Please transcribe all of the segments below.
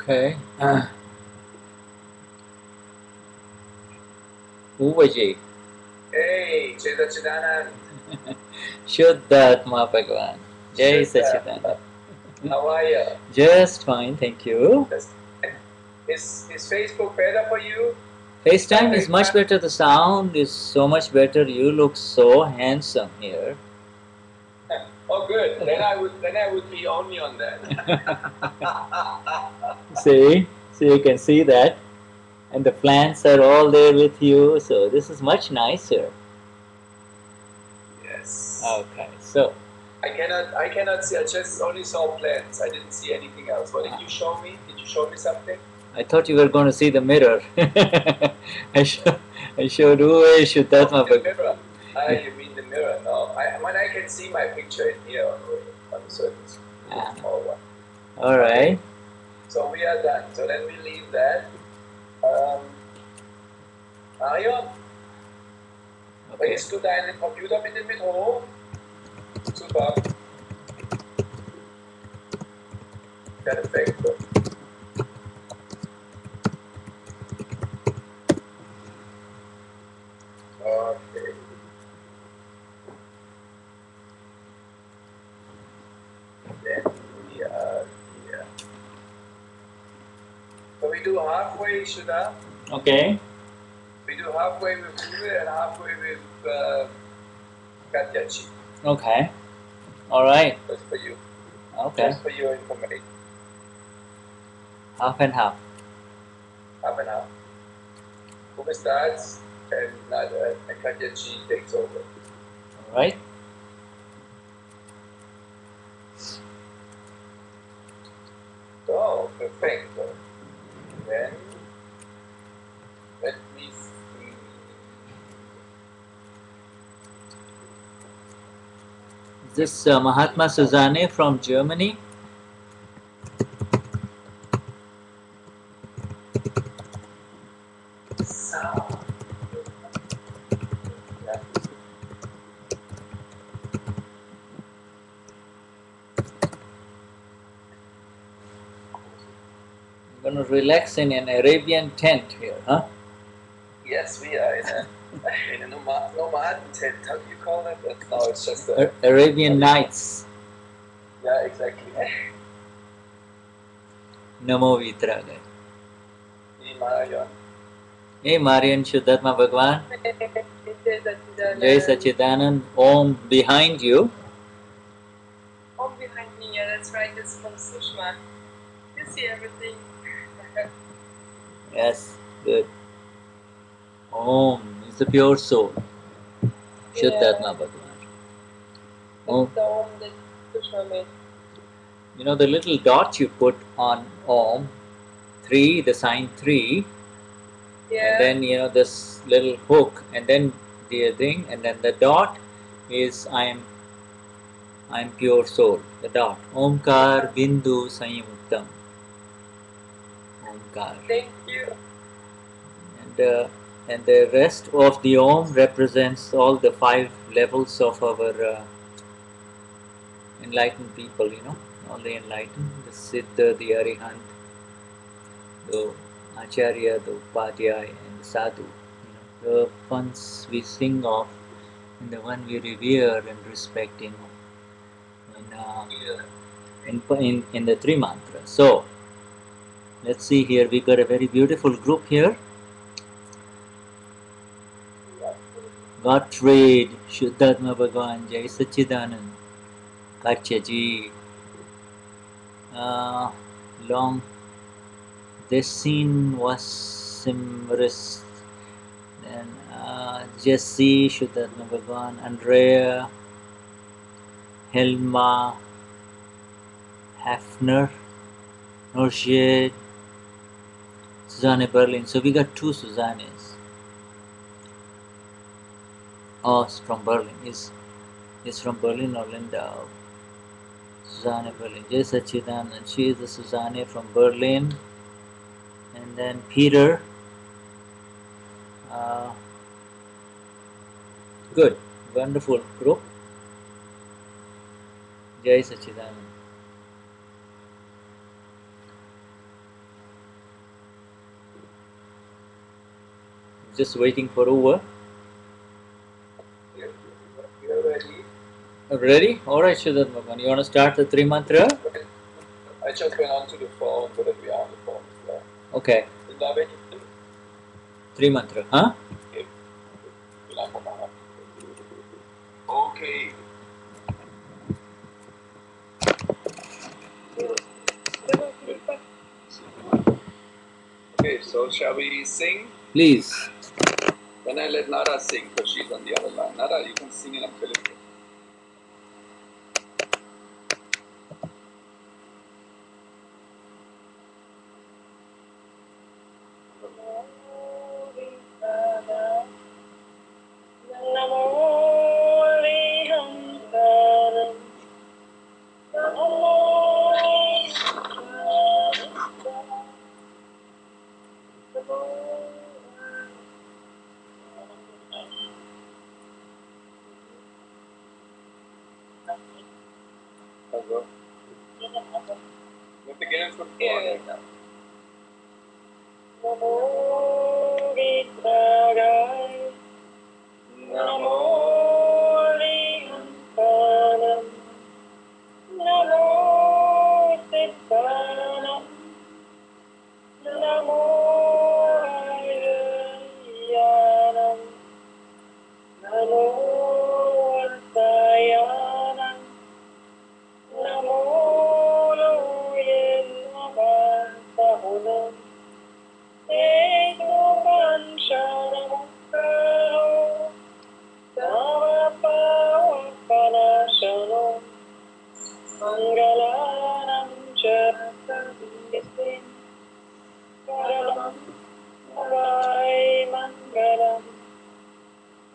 Okay. Uvaji. Hey, Jai Sachidanand. Shuddhatma Bhagavan. Jai Sachidanand. How are you? Just fine, thank you. Is Facebook better for you? FaceTime is much better. The sound is so much better. You look so handsome here. Oh, good. Then I would be only on that. See, so you can see that, and the plants are all there with you. So this is much nicer. Yes. Okay, so I cannot see. I just only saw plants. I didn't see anything else. What did you show me? Did you show me something? I thought you were going to see the mirror. I showed you Shuddhatma The mirror. You mean the mirror? No, I can see my picture in here on the surface. Small one. All right. Okay. So we are done. So then we leave that. Marion, bringst du deinen Computer bitte mit hoch? Super. Perfekto. Okay. Then we are here. So we do halfway, Shuddha. Okay. We do halfway with Guru and halfway with Katyachi. Okay. All right. Just for you. Okay. Just for your information. Half and half. Half and half. Guru starts and Katyachi takes over. All right. So, perfecto. Then, let me see. Is this Mahatma Suzanne from Germany? So, yeah. I'm going to relax in an Arabian tent here, huh? Yes, we are in a nomad tent. How do you call it? No, it's just a... Arabian Nights. Yeah, exactly. Namo Vitragay. Marion. Hey Marian, Shuddhatma Bhagavan. Jai Sachidanand. Om behind you. Om behind me, yeah, that's right. It's from Sushma. You see everything. Yes, good. Om is the pure soul. Shuddhatma Bhagavan. Om. The Om that Sushma made. You know the little dot you put on Om, 3, the sign 3, yeah. And then this little hook, and then the thing, and then the dot is I am pure soul. The dot. Omkar Bindu Sanyamuktam. Omkar. Thank you. And the rest of the Om represents all the 5 levels of our enlightened people, all the enlightened, the Siddha, the Arihant, the Acharya, the Upadhyaya, and the Sadhu. The ones we sing of and the one we revere and respect in the three mantras. So let's see here. We got a very beautiful group here. Gottfried, Shuddhatma Bhagavan, Jai Sachidanand, Katya Ji. Long. This scene was Simris. Then Jesse, Shuddhatma Bhagavan, Andrea, Helma, Hafner, Norshid, Susanne Berlin. So we got two Susannes. Oh, it's from Berlin. Is from Berlin or Linda? Susanne Berlin. Jai Sachidanand. She is the Susanne from Berlin. And then Peter. Good. Wonderful group. Jai Sachidanand. Just waiting for over. You're ready. Ready? Alright, Shuddhat Bhagavan. You want to start the three mantra? I just went onto the phone so that we are on the phone as well. Okay. Three mantra, huh? Okay. Okay, so shall we sing? Please. Then I let Nara sing because she's on the other line. Nara, you can sing in a Philippine. Hello. You have to get it from right now. Namo Vitragai, Namo Lihantanam, Namo Siddhanam, Namo Ayayanam, Namo Vastayanam, Namo Loye Navasahunam, Ego Vanshanamukaro, Savapavanashano, Mangalanam Charasadhisim, Paramam Havai Mangalam.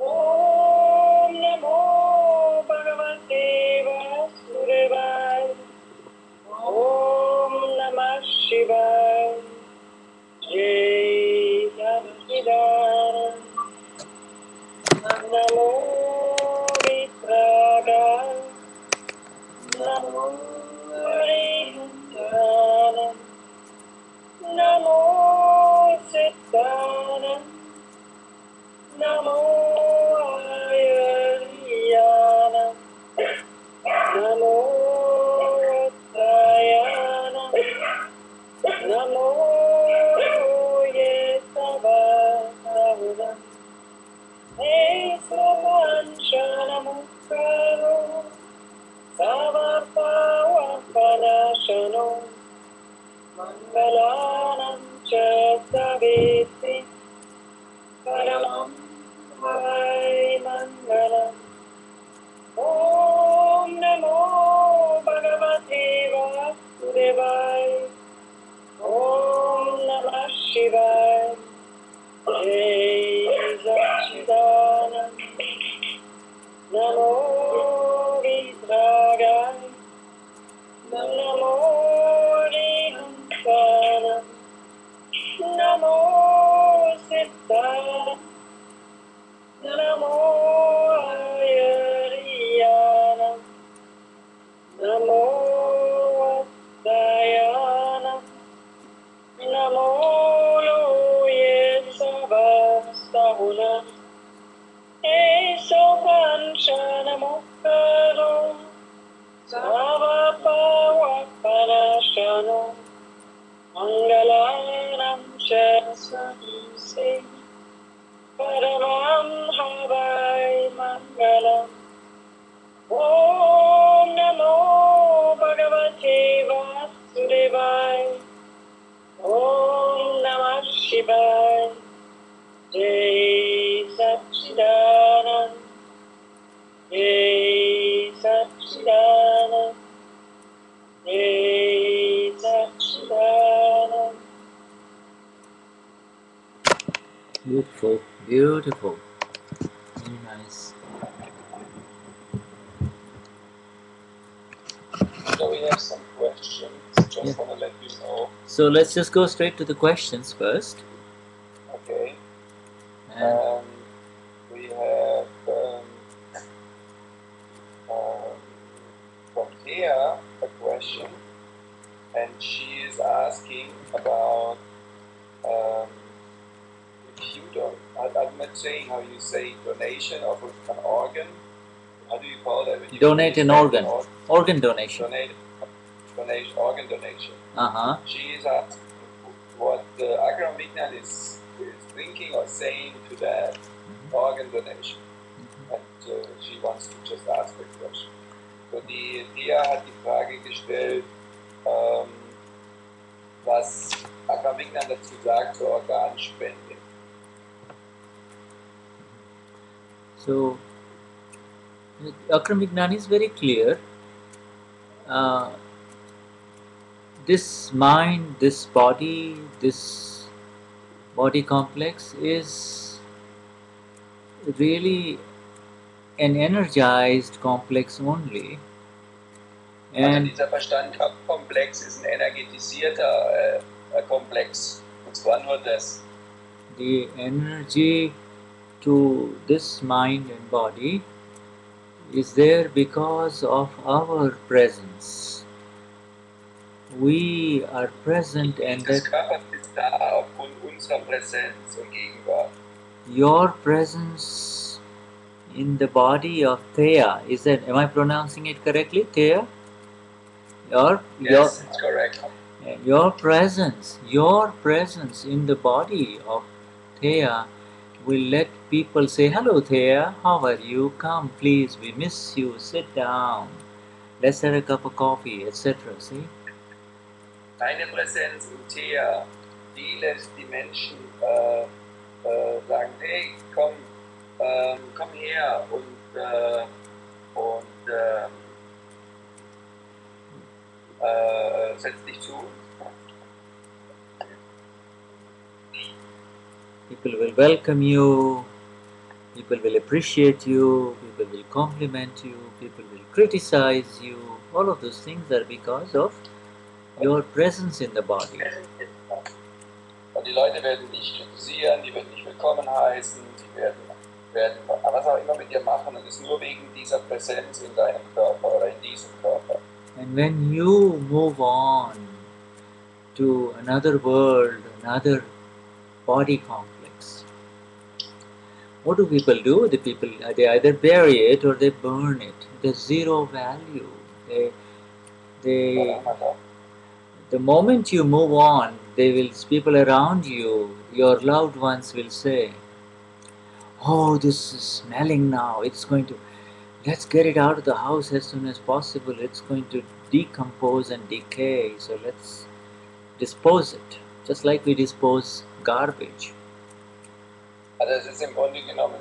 Om Namo Bhagavate Vasudevaya. Om Namah Shivaya. Jai Sachidanand. Namo Vitragai. Namo Lihantanam. Namo Siddhanam. Namo Ayayanam. Namo Vastayanam. Namo Yesavasahunam. Esavanshanamukaro. Savapavanashano. Mangalanam Chasaviti. Paramam Havai Mangalam. Om Namo Bhagavate Vasudevaya. Om Namah Shivaya. Jai Sachidanand. Namo Vitragai. Namo Lihantanam. Namo Siddhanam. Namo Ayayanam. Namo Vastayanam. Namo Loye Savasahunam. Esovan Mangalanam Shasvase Paramam Havai Mangalam Om Namo Bhagavate Vasudevaya Om Namah Shivaya Jai Satchidanand Jai Satchidanand Jai Satchidanand. Beautiful, beautiful. Very nice. So we have some questions. Just Yeah. want to let you know. So let's just go straight to the questions first. Okay. And We have from Thea a question, and she is asking about if you don't. I'm not saying how you say donation of an organ. How do you call that? When you donate an organ. Organ donation. Donation, organ donation. She is asking what Akram Vignan is thinking or saying to that organ donation. And she wants to just ask the question. So die Thea hat die Frage gestellt, was Akram Vignan dazu sagt zur Organspende. So Akram Vignan is very clear. This mind, this body complex is really an energized complex only. Also dieser Verstandkomplex ist ein energetisierter Komplex. Und zwar nur das. The energy to this mind and body is there because of our presence. We are present and das Körper ist da aufgrund unserer Präsenz und Gegenwart. Your presence in the body of Thea, is that, am I pronouncing it correctly, Thea? Yes, it's correct. Your presence in the body of Thea will let people say, hello Thea, how are you? Come please, we miss you, sit down, let's have a cup of coffee, etc. See? Deine Präsenz in Thea, die lässt die Menschen sagen, hey, komm her und setz dich zu uns. People will welcome you, people will appreciate you, people will compliment you, people will criticize you. All of those things are because of your presence in the body. Und die Leute werden dich kritisieren, die werden dich willkommen heißen, die werden was auch immer mit dir machen, und es ist nur wegen dieser Präsenz in deinem Körper oder in diesem Körper. And when you move on to another world, another body complex, what do people do? They either bury it or they burn it. There's zero value. The moment you move on, people around you, your loved ones will say, oh, this is smelling now, let's get it out of the house as soon as possible, it's going to decompose and decay, so let's dispose it, just like we dispose garbage. Also es ist im Grunde genommen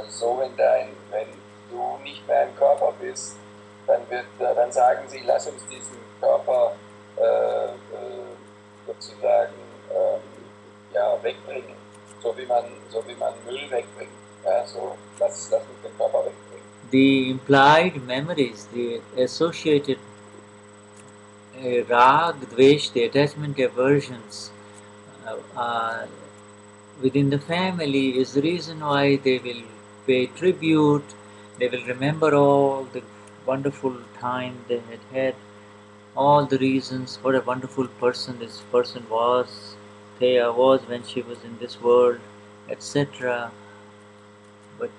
so, wenn du nicht mehr im Körper bist, dann sagen sie, lass uns diesen Körper sozusagen wegbringen, so wie man Müll wegbringt. Ja, so lass uns den Körper wegbringen. The implied memories, the associated rag, dvesh, the attachment aversions within the family is the reason why they will pay tribute, they will remember all the wonderful time they had, all the reasons, what a wonderful person this person was, Thea was when she was in this world, etc. But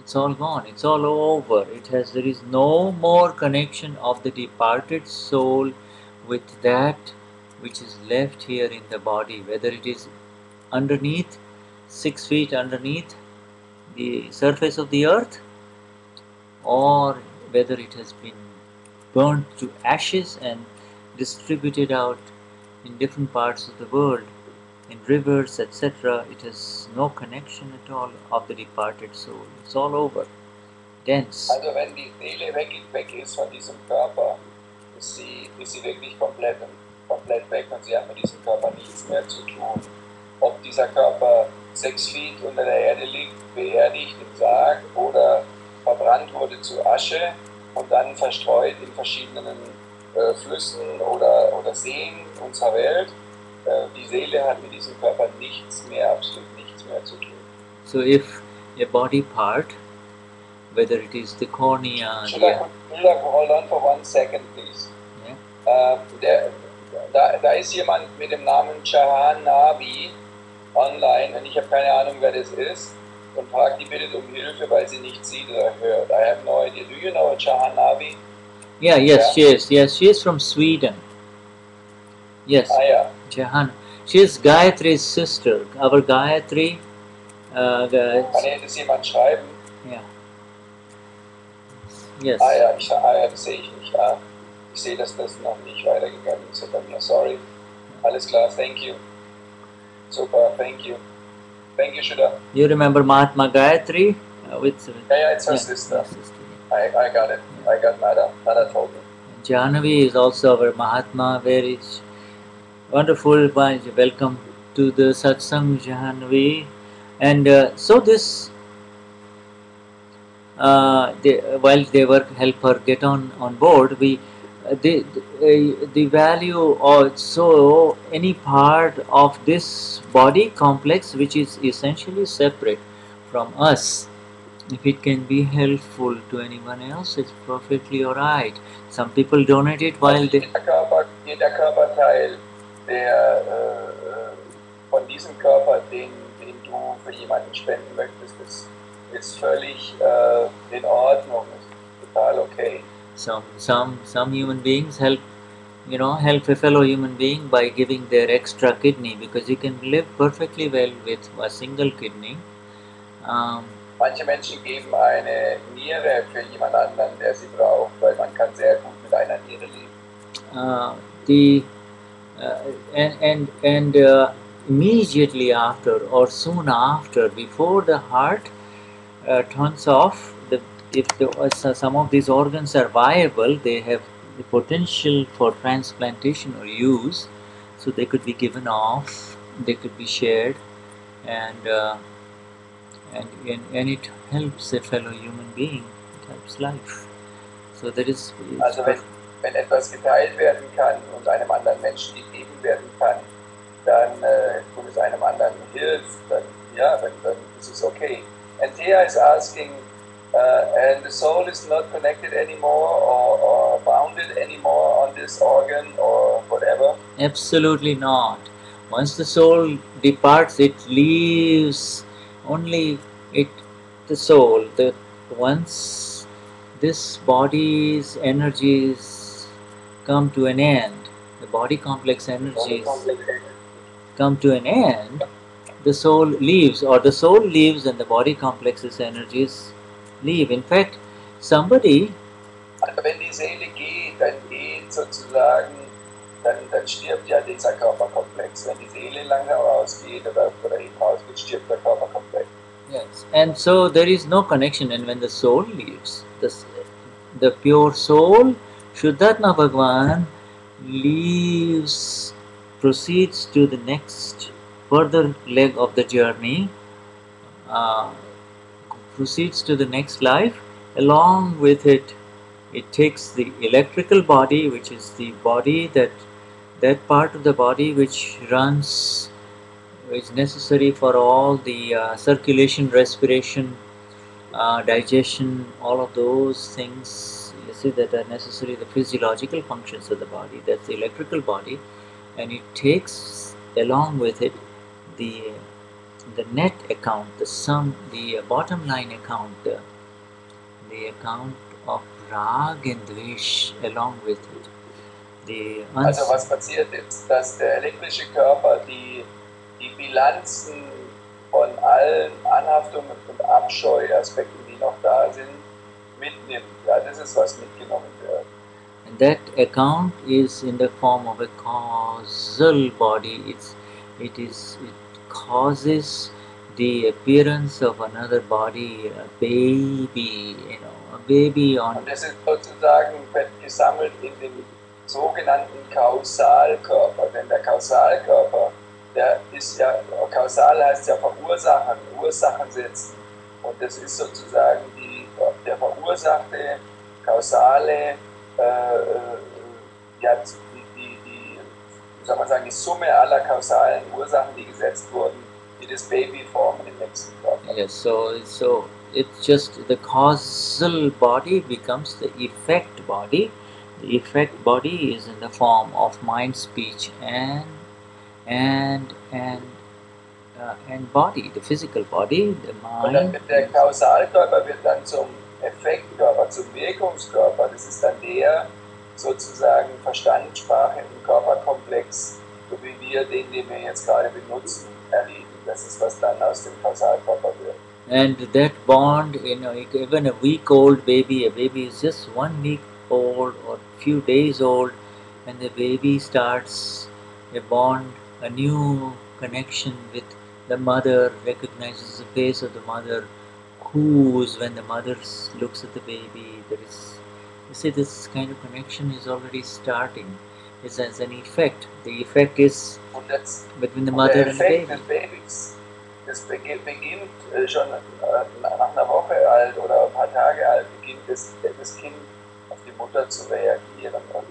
It's all gone. It's all over. There is no more connection of the departed soul with that which is left here in the body, whether it is underneath, 6 feet underneath the surface of the earth, or whether it has been burnt to ashes and distributed out in different parts of the world, in rivers, etc. It has no connection at all of the departed soul. It's all over. Dense. Also wenn die Seele weg ist von diesem Körper, ist sie wirklich komplett weg und sie hat mit diesem Körper nichts mehr zu tun. Ob dieser Körper 6 Feet unter der Erde liegt, beerdigt im Sarg oder verbrannt wurde zu Asche und dann verstreut in verschiedenen Flüssen oder Seen unserer Welt. Die Seele hat mit diesem Körper nichts mehr, absolut nichts mehr zu tun. So if a body part, whether it is the cornea, hold on for 1 second, please. Yeah. Da ist jemand mit dem Namen Jahan Nabi online und ich habe keine Ahnung, wer das ist und fragt die bitte um Hilfe, weil sie nicht sieht oder hört. I have no idea. Do you know Jahan Nabi? Yeah, yes, yeah? She is. Yes, she is from Sweden. Yes. Yeah. Jahan. She is Gayatri's sister. Our Gayatri. Kann das jemand schreiben? Yeah. Yes. Das sehe ich nicht. Ich sehe, dass das noch nicht weitergegangen ist bei mir. Sorry. Alles klar, thank you. Super, thank you. Thank you, Shuddha. You remember Mahatma Gayatri? Yeah, it's her sister. I got it. I got Nada. Nada told me. Jahnavi is also our Mahatma, very wonderful. Welcome to the Satsang, Jahnavi. And so this, while they help her get on board, the value or so any part of this body complex which is essentially separate from us, if it can be helpful to anyone else, it's perfectly alright. Some people donate it while they... Jeder Körperteil, der von diesem Körper, den du für jemanden spenden möchtest, ist völlig in Ordnung, ist total okay. Some human beings help a fellow human being by giving their extra kidney, because you can live perfectly well with a single kidney. Manche Menschen geben eine Niere für jemand anderen, der sie braucht, weil man kann sehr gut mit einer Niere leben. Immediately after or soon after, before the heart turns off, if some of these organs are viable, they have the potential for transplantation or use, so they could be given off, they could be shared, and it helps a fellow human being, it helps life. So there is... Also wenn etwas geteilt werden kann und einem anderen Menschen gegeben werden kann, dann und es einem anderen hilft, dann ist es okay. And Thea is asking, and the soul is not connected anymore or bounded anymore on this organ or whatever? Absolutely not. Once the soul departs, it leaves only the soul. Once this body's energies come to an end, the body complex energies come to an end, the soul leaves, or the soul leaves and the body complex's energies leave. In fact, somebody... Also wenn die Seele geht, dann geht sozusagen, dann stirbt ja dieser Körperkomplex. Wenn die Seele langsam rausgeht oder eben rausgeht, stirbt der Körperkomplex. Yes, and so there is no connection, and when the soul leaves, the pure soul, Shuddhatma Bhagwan, proceeds to the next further leg of the journey, proceeds to the next life. Along with it, it takes the electrical body, which is the body that part of the body which runs, which is necessary for all the circulation, respiration, digestion, all of those things, you see, that are necessary, the physiological functions of the body, that's the electrical body, and it takes along with it the net account, the sum, the bottom line account, the account of Rag and Dvesh along with it. Also was passiert ist, dass der elektrische Körper die Bilanzen von allen Anhaftungen und Abscheuaspekten, die noch da sind, mitnimmt. Ja, das ist, was mitgenommen wird. And that account is in the form of a causal body. It causes the appearance of another body, a baby, a baby on. Und das ist sozusagen gesammelt in dem sogenannten Kausalkörper. Denn der Kausalkörper, der ist ja, kausal heißt ja verursachen, Ursachen setzen. Und das ist sozusagen der verursachte, kausale, ja, wie soll man sagen, die Summe aller kausalen Ursachen, die gesetzt wurden, die das Baby formen im nächsten Körper. Yes, so it's just the causal body becomes the effect body. The effect body is in the form of mind, speech, and body, the physical body, the mind. Und dann wird der Kausalkörper wird dann zum Effektkörper, zum Wirkungskörper. Das ist dann der sozusagen Verstandssprache im Körperkomplex, so wie wir den wir jetzt gerade benutzen, erleben. Das ist, was dann aus dem Kausalkörper wird. And that bond, even a week-old baby, a baby is just 1 week old or few days old, and the baby starts a bond, a new connection with the mother, recognizes the face of the mother, coos when the mother looks at the baby. There is, you see, this kind of connection is already starting. It's as an effect. The effect is between the mother and the baby. Des Babys, das beginnt schon nach einer Woche alt oder ein paar Tage alt, beginnt das Kind auf die Mutter zu reagieren und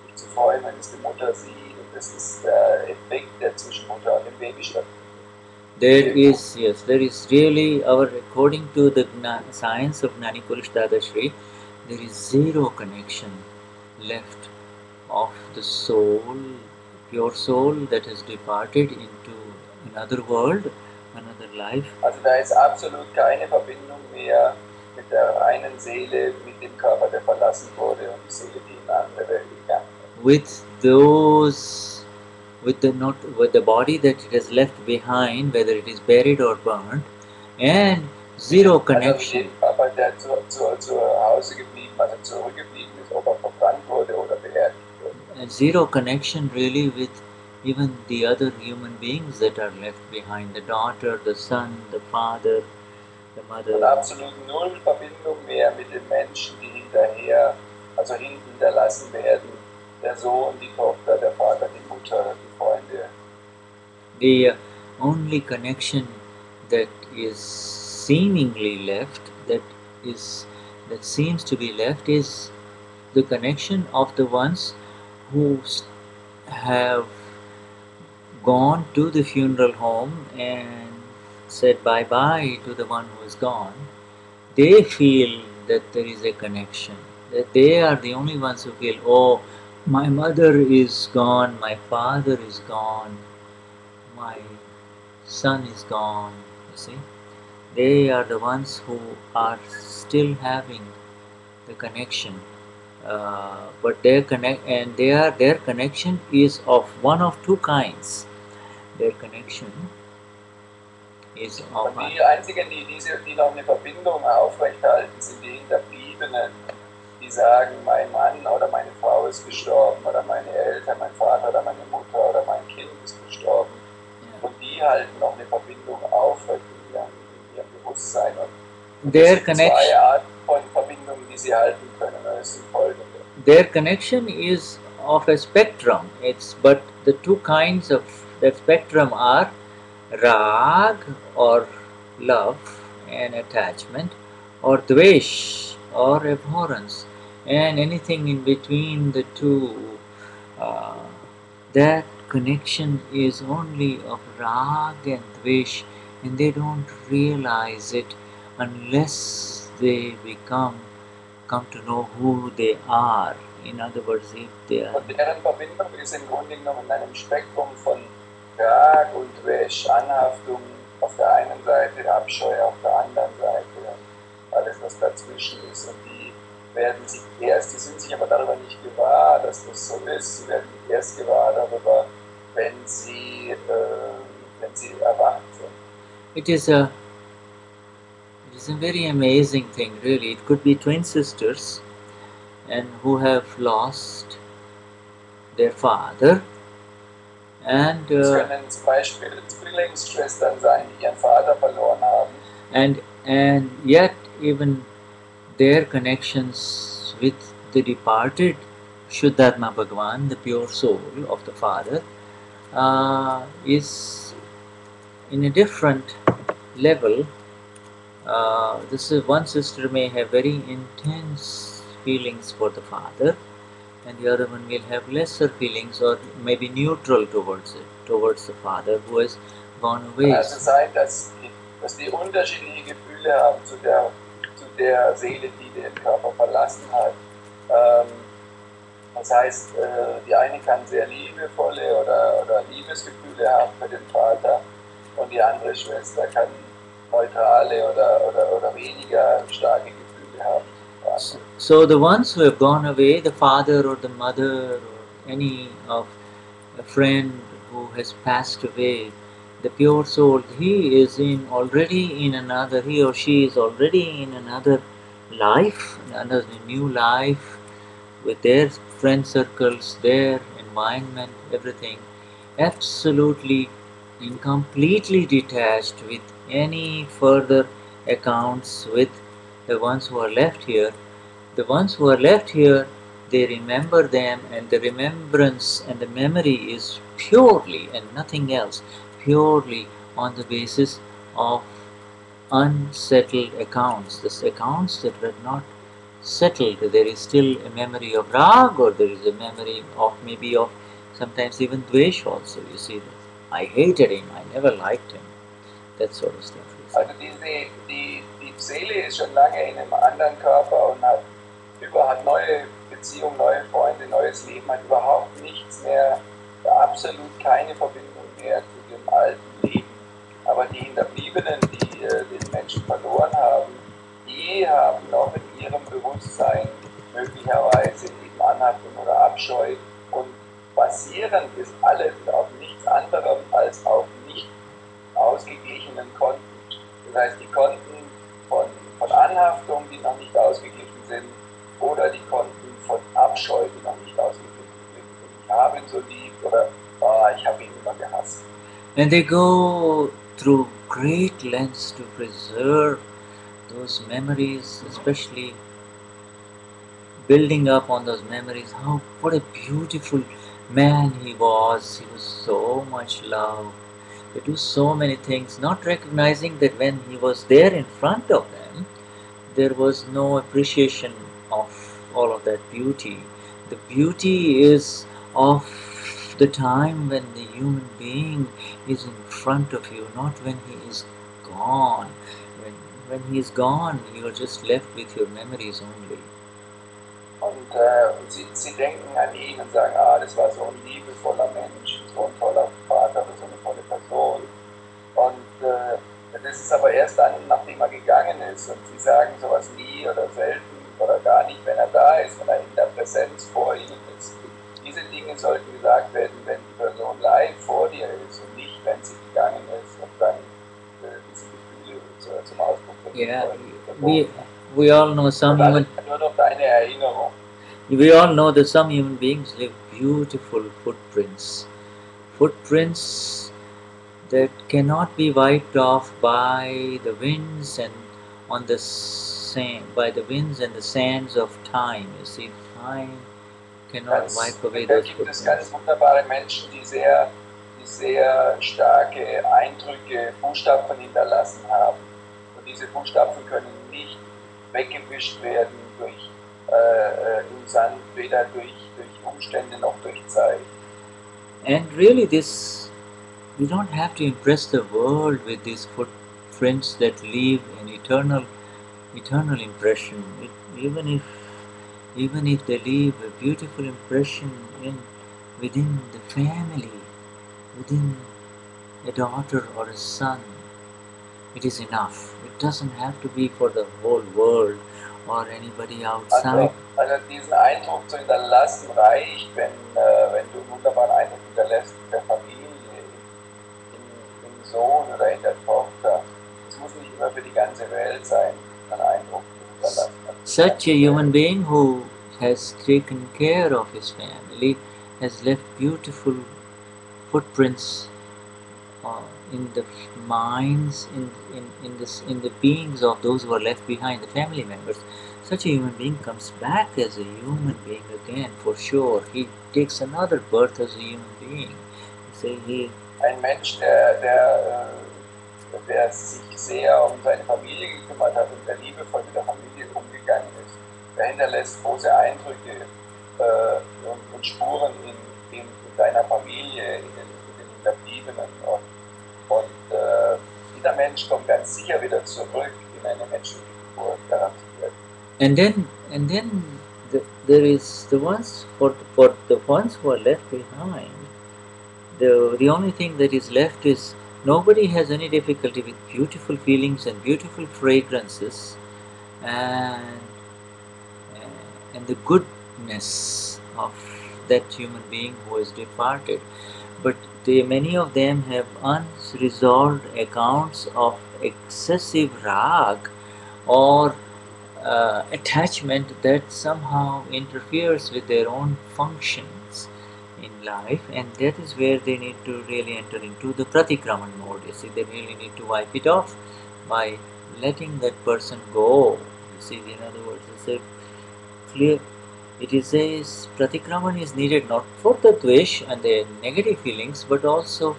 sich zu freuen, wenn es die Mutter sieht. Und das ist der Effekt, der zwischen Mutter und dem Baby stattfindet. There is really, according to the science of Gnani Purush Dadashri, there is zero connection left of the soul, pure soul that has departed into another world, another life. Also da ist absolut keine Verbindung mehr mit der reinen Seele, mit dem Körper, der verlassen wurde, und die Seele, die in andere Welt gegangen ist. With the body that it has left behind, whether it is buried or burnt, and zero connection. Also mit dem Körper, der zu Hause geblieben, also zurückgeblieben ist, ob er verbrannt wurde oder beerdigt wurde. And zero connection really with even the other human beings that are left behind, the daughter, the son, the father, the mother. Und absolut null Verbindung mehr mit den Menschen, die hinterher, also hinterlassen werden, der Sohn, die Tochter, der Vater, die Mutter, die Freunde. The only connection that is seemingly left, that seems to be left, is the connection of the ones who have gone to the funeral home and said bye-bye to the one who is gone. They feel that there is a connection, that they are the only ones who feel, oh, my mother is gone, my father is gone, my son is gone, you see. They are the ones who are still having the connection. But their connection is of one of two kinds. Their connection is of. Und die einzigen, die noch eine Verbindung aufrechterhalten, sind die Hinterbliebenen, die sagen, mein Mann oder meine Frau ist gestorben, oder meine Eltern, mein Vater oder meine Mutter oder mein Kind ist gestorben. Ja. Und die halten noch eine Verbindung aufrecht in ihrem Bewusstsein. Und their es sind zwei Arten von Verbindungen, die sie halten können. Das sind folgende. Their connection is of a spectrum. But the two kinds of that spectrum are rag, or love and attachment, or dvesh, or abhorrence, and anything in between the two. That connection is only of rag and dvesh, and they don't realize it unless they come to know who they are. In other words, if they are. Und deren Verbindung ist im Grunde genommen in einem Spektrum von Rag und Dvesh, Anhaftung auf der einen Seite, Abscheu auf der anderen Seite. alles was dazwischen ist. Und die werden sich erst, die sind sich aber darüber nicht gewahr, dass das so ist. Sie werden erst gewahr darüber, wenn sie erwacht sind. It is a very amazing thing, really. It could be twin sisters and who have lost their father, and es können zum Beispiel Zwillingsschwestern sein, die ihren Vater verloren haben. And yet even their connections with the departed Shuddharma Bhagavan, the pure soul of the father, is in a different level. This is one sister may have very intense feelings for the father, and the other one will have lesser feelings or maybe neutral towards it, towards the father who has gone away. Also sein, dass die unterschiedliche Gefühle haben zu der Seele, die den Körper verlassen hat. Das heißt, die eine kann sehr liebevolle oder Liebesgefühle haben für den Vater und die andere Schwester kann neutrale oder weniger starke Gefühle haben. So the ones who have gone away, the father or the mother or any of a friend who has passed away, the pure soul, he or she is already in another life, another new life, with their friend circles, their environment, everything, absolutely and completely detached with any further accounts with the ones who are left here. The ones who are left here, they remember them, and the remembrance and the memory is purely and nothing else, purely on the basis of unsettled accounts, the accounts that were not settled. There is still a memory of rag, or there is a memory of maybe of sometimes even dvesh also. You see, I hated him, I never liked him, that sort of stuff. Also die Seele ist schon lange in einem anderen Körper und hat neue Beziehungen, neue Freunde, neues Leben, hat überhaupt nichts mehr, absolut keine Verbindung mehr zu dem alten Leben. Aber die Hinterbliebenen, die den Menschen verloren haben, die haben noch in ihrem Bewusstsein möglicherweise eben Anhaftung oder Abscheu, und basierend ist alles auf nichts anderem als auf nicht ausgeglichenen Konten. Das heißt, die Konten von Anhaftung, die noch nicht ausgeglichen sind, oder die Konten von Abscheu, die noch nicht ausgeglichen sind. Ich habe ihn so lieb, oder ich habe ihn immer gehasst. And they go through great lengths to preserve those memories, especially building up on those memories. What a beautiful man he was so much loved. They do so many things, not recognizing that when he was there in front of them, there was no appreciation of all of that beauty. The beauty is of the time when the human being is in front of you, not when he is gone. When he is gone, you are just left with your memories only. Und sie denken an ihn und sagen, das war so ein liebevoller Mensch, so ein toller Vater, so eine tolle Person. Und das ist aber erst dann, nachdem er gegangen ist. Und sie sagen sowas nie oder selten oder gar nicht, wenn er da ist, wenn er in der Präsenz vor ihnen ist. Diese Dinge sollten gesagt werden, wenn die Person live vor dir ist und nicht, wenn sie gegangen ist und dann diese Gefühle zum Ausdruck bringen. Yeah, we all know some human. Nur noch deine Erinnerung. We all know that some human beings leave beautiful footprints that cannot be wiped off by the winds and on the sand, by the winds and the sands of time. You see, time cannot wipe away those footprints. Es gibt ganz wunderbare Menschen, die sehr starke Eindrücke, Fußstapfen hinterlassen haben. Und diese Fußstapfen können nicht weggewischt werden im Sand, weder durch Umstände noch durch Zeit. And really we don't have to impress the world with these footprints that leave an eternal impression. Even if they leave a beautiful impression within the family, within a daughter or a son, It is enough. It doesn't have to be for the whole world or anybody outside. Also diesen Eindruck zu hinterlassen reicht, wenn du einen wunderbaren Eindruck hinterlässt in der Familie, im Sohn oder in der Tochter. Es muss nicht immer für die ganze Welt sein, ein Eindruck hinterlassen. Such a human being who has taken care of his family has left beautiful footprints in the minds, in the beings of those who are left behind, the family members. Such a human being comes back as a human being again, for sure. He takes another birth as a human being. Ein Mensch, der sich sehr um seine Familie gekümmert hat und der liebevoll mit der Familie umgegangen ist, der hinterlässt große Eindrücke und Spuren in seiner Familie, in den Hinterbliebenen. Und dieser Mensch kommt ganz sicher wieder zurück in eine menschliche Geburt, garantiert. And then there is the ones for the ones who are left behind. The only thing that is left is nobody has any difficulty with beautiful feelings and beautiful fragrances and the goodness of that human being who has departed. But many of them have unresolved accounts of excessive rag or attachment that somehow interferes with their own functions in life, and that is where they need to really enter into the pratikraman mode. You see, they really need to wipe it off by letting that person go. You see, in other words, it's a clear. It is a pratikraman is needed not for the dvesh and the negative feelings, but also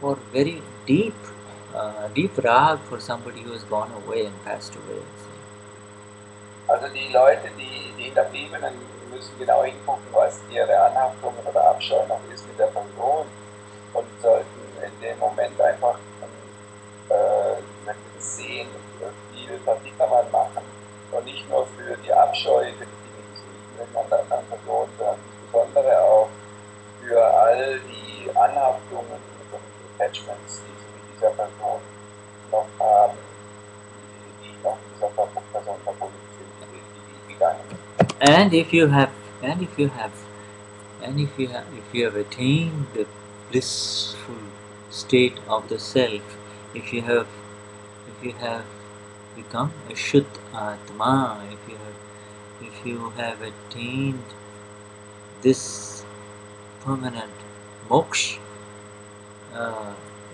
for very deep rag for somebody who has gone away and passed away. Also die Leute, die Hinterbliebenen müssen genau hingucken, was ihre Anhaftungen oder Abscheu noch ist mit der Person und sollten in dem Moment einfach sehen, viel Pratikraman machen und nicht nur für die Abscheu, für die Dinge, die sie nicht mögen an der anderen Person, sondern insbesondere auch für all die Anhaftungen und Attachments, die sie mit dieser Person noch haben, die noch mit dieser Person verbunden sind. And if you have attained the blissful state of the self, if you have become a Shuddh Atma, if you have attained this permanent moksha,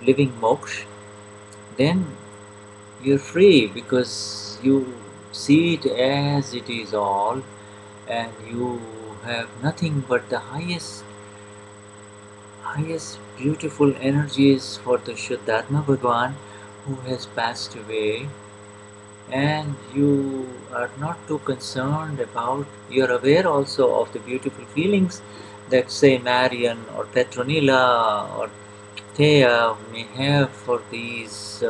living moksha, then you're free, because you see it as it is all, and you have nothing but the highest beautiful energies for the Shuddhatma Bhagwan who has passed away, and you are not too concerned about, you're aware also of the beautiful feelings that, say, Marian or Petronilla or Thea may have for these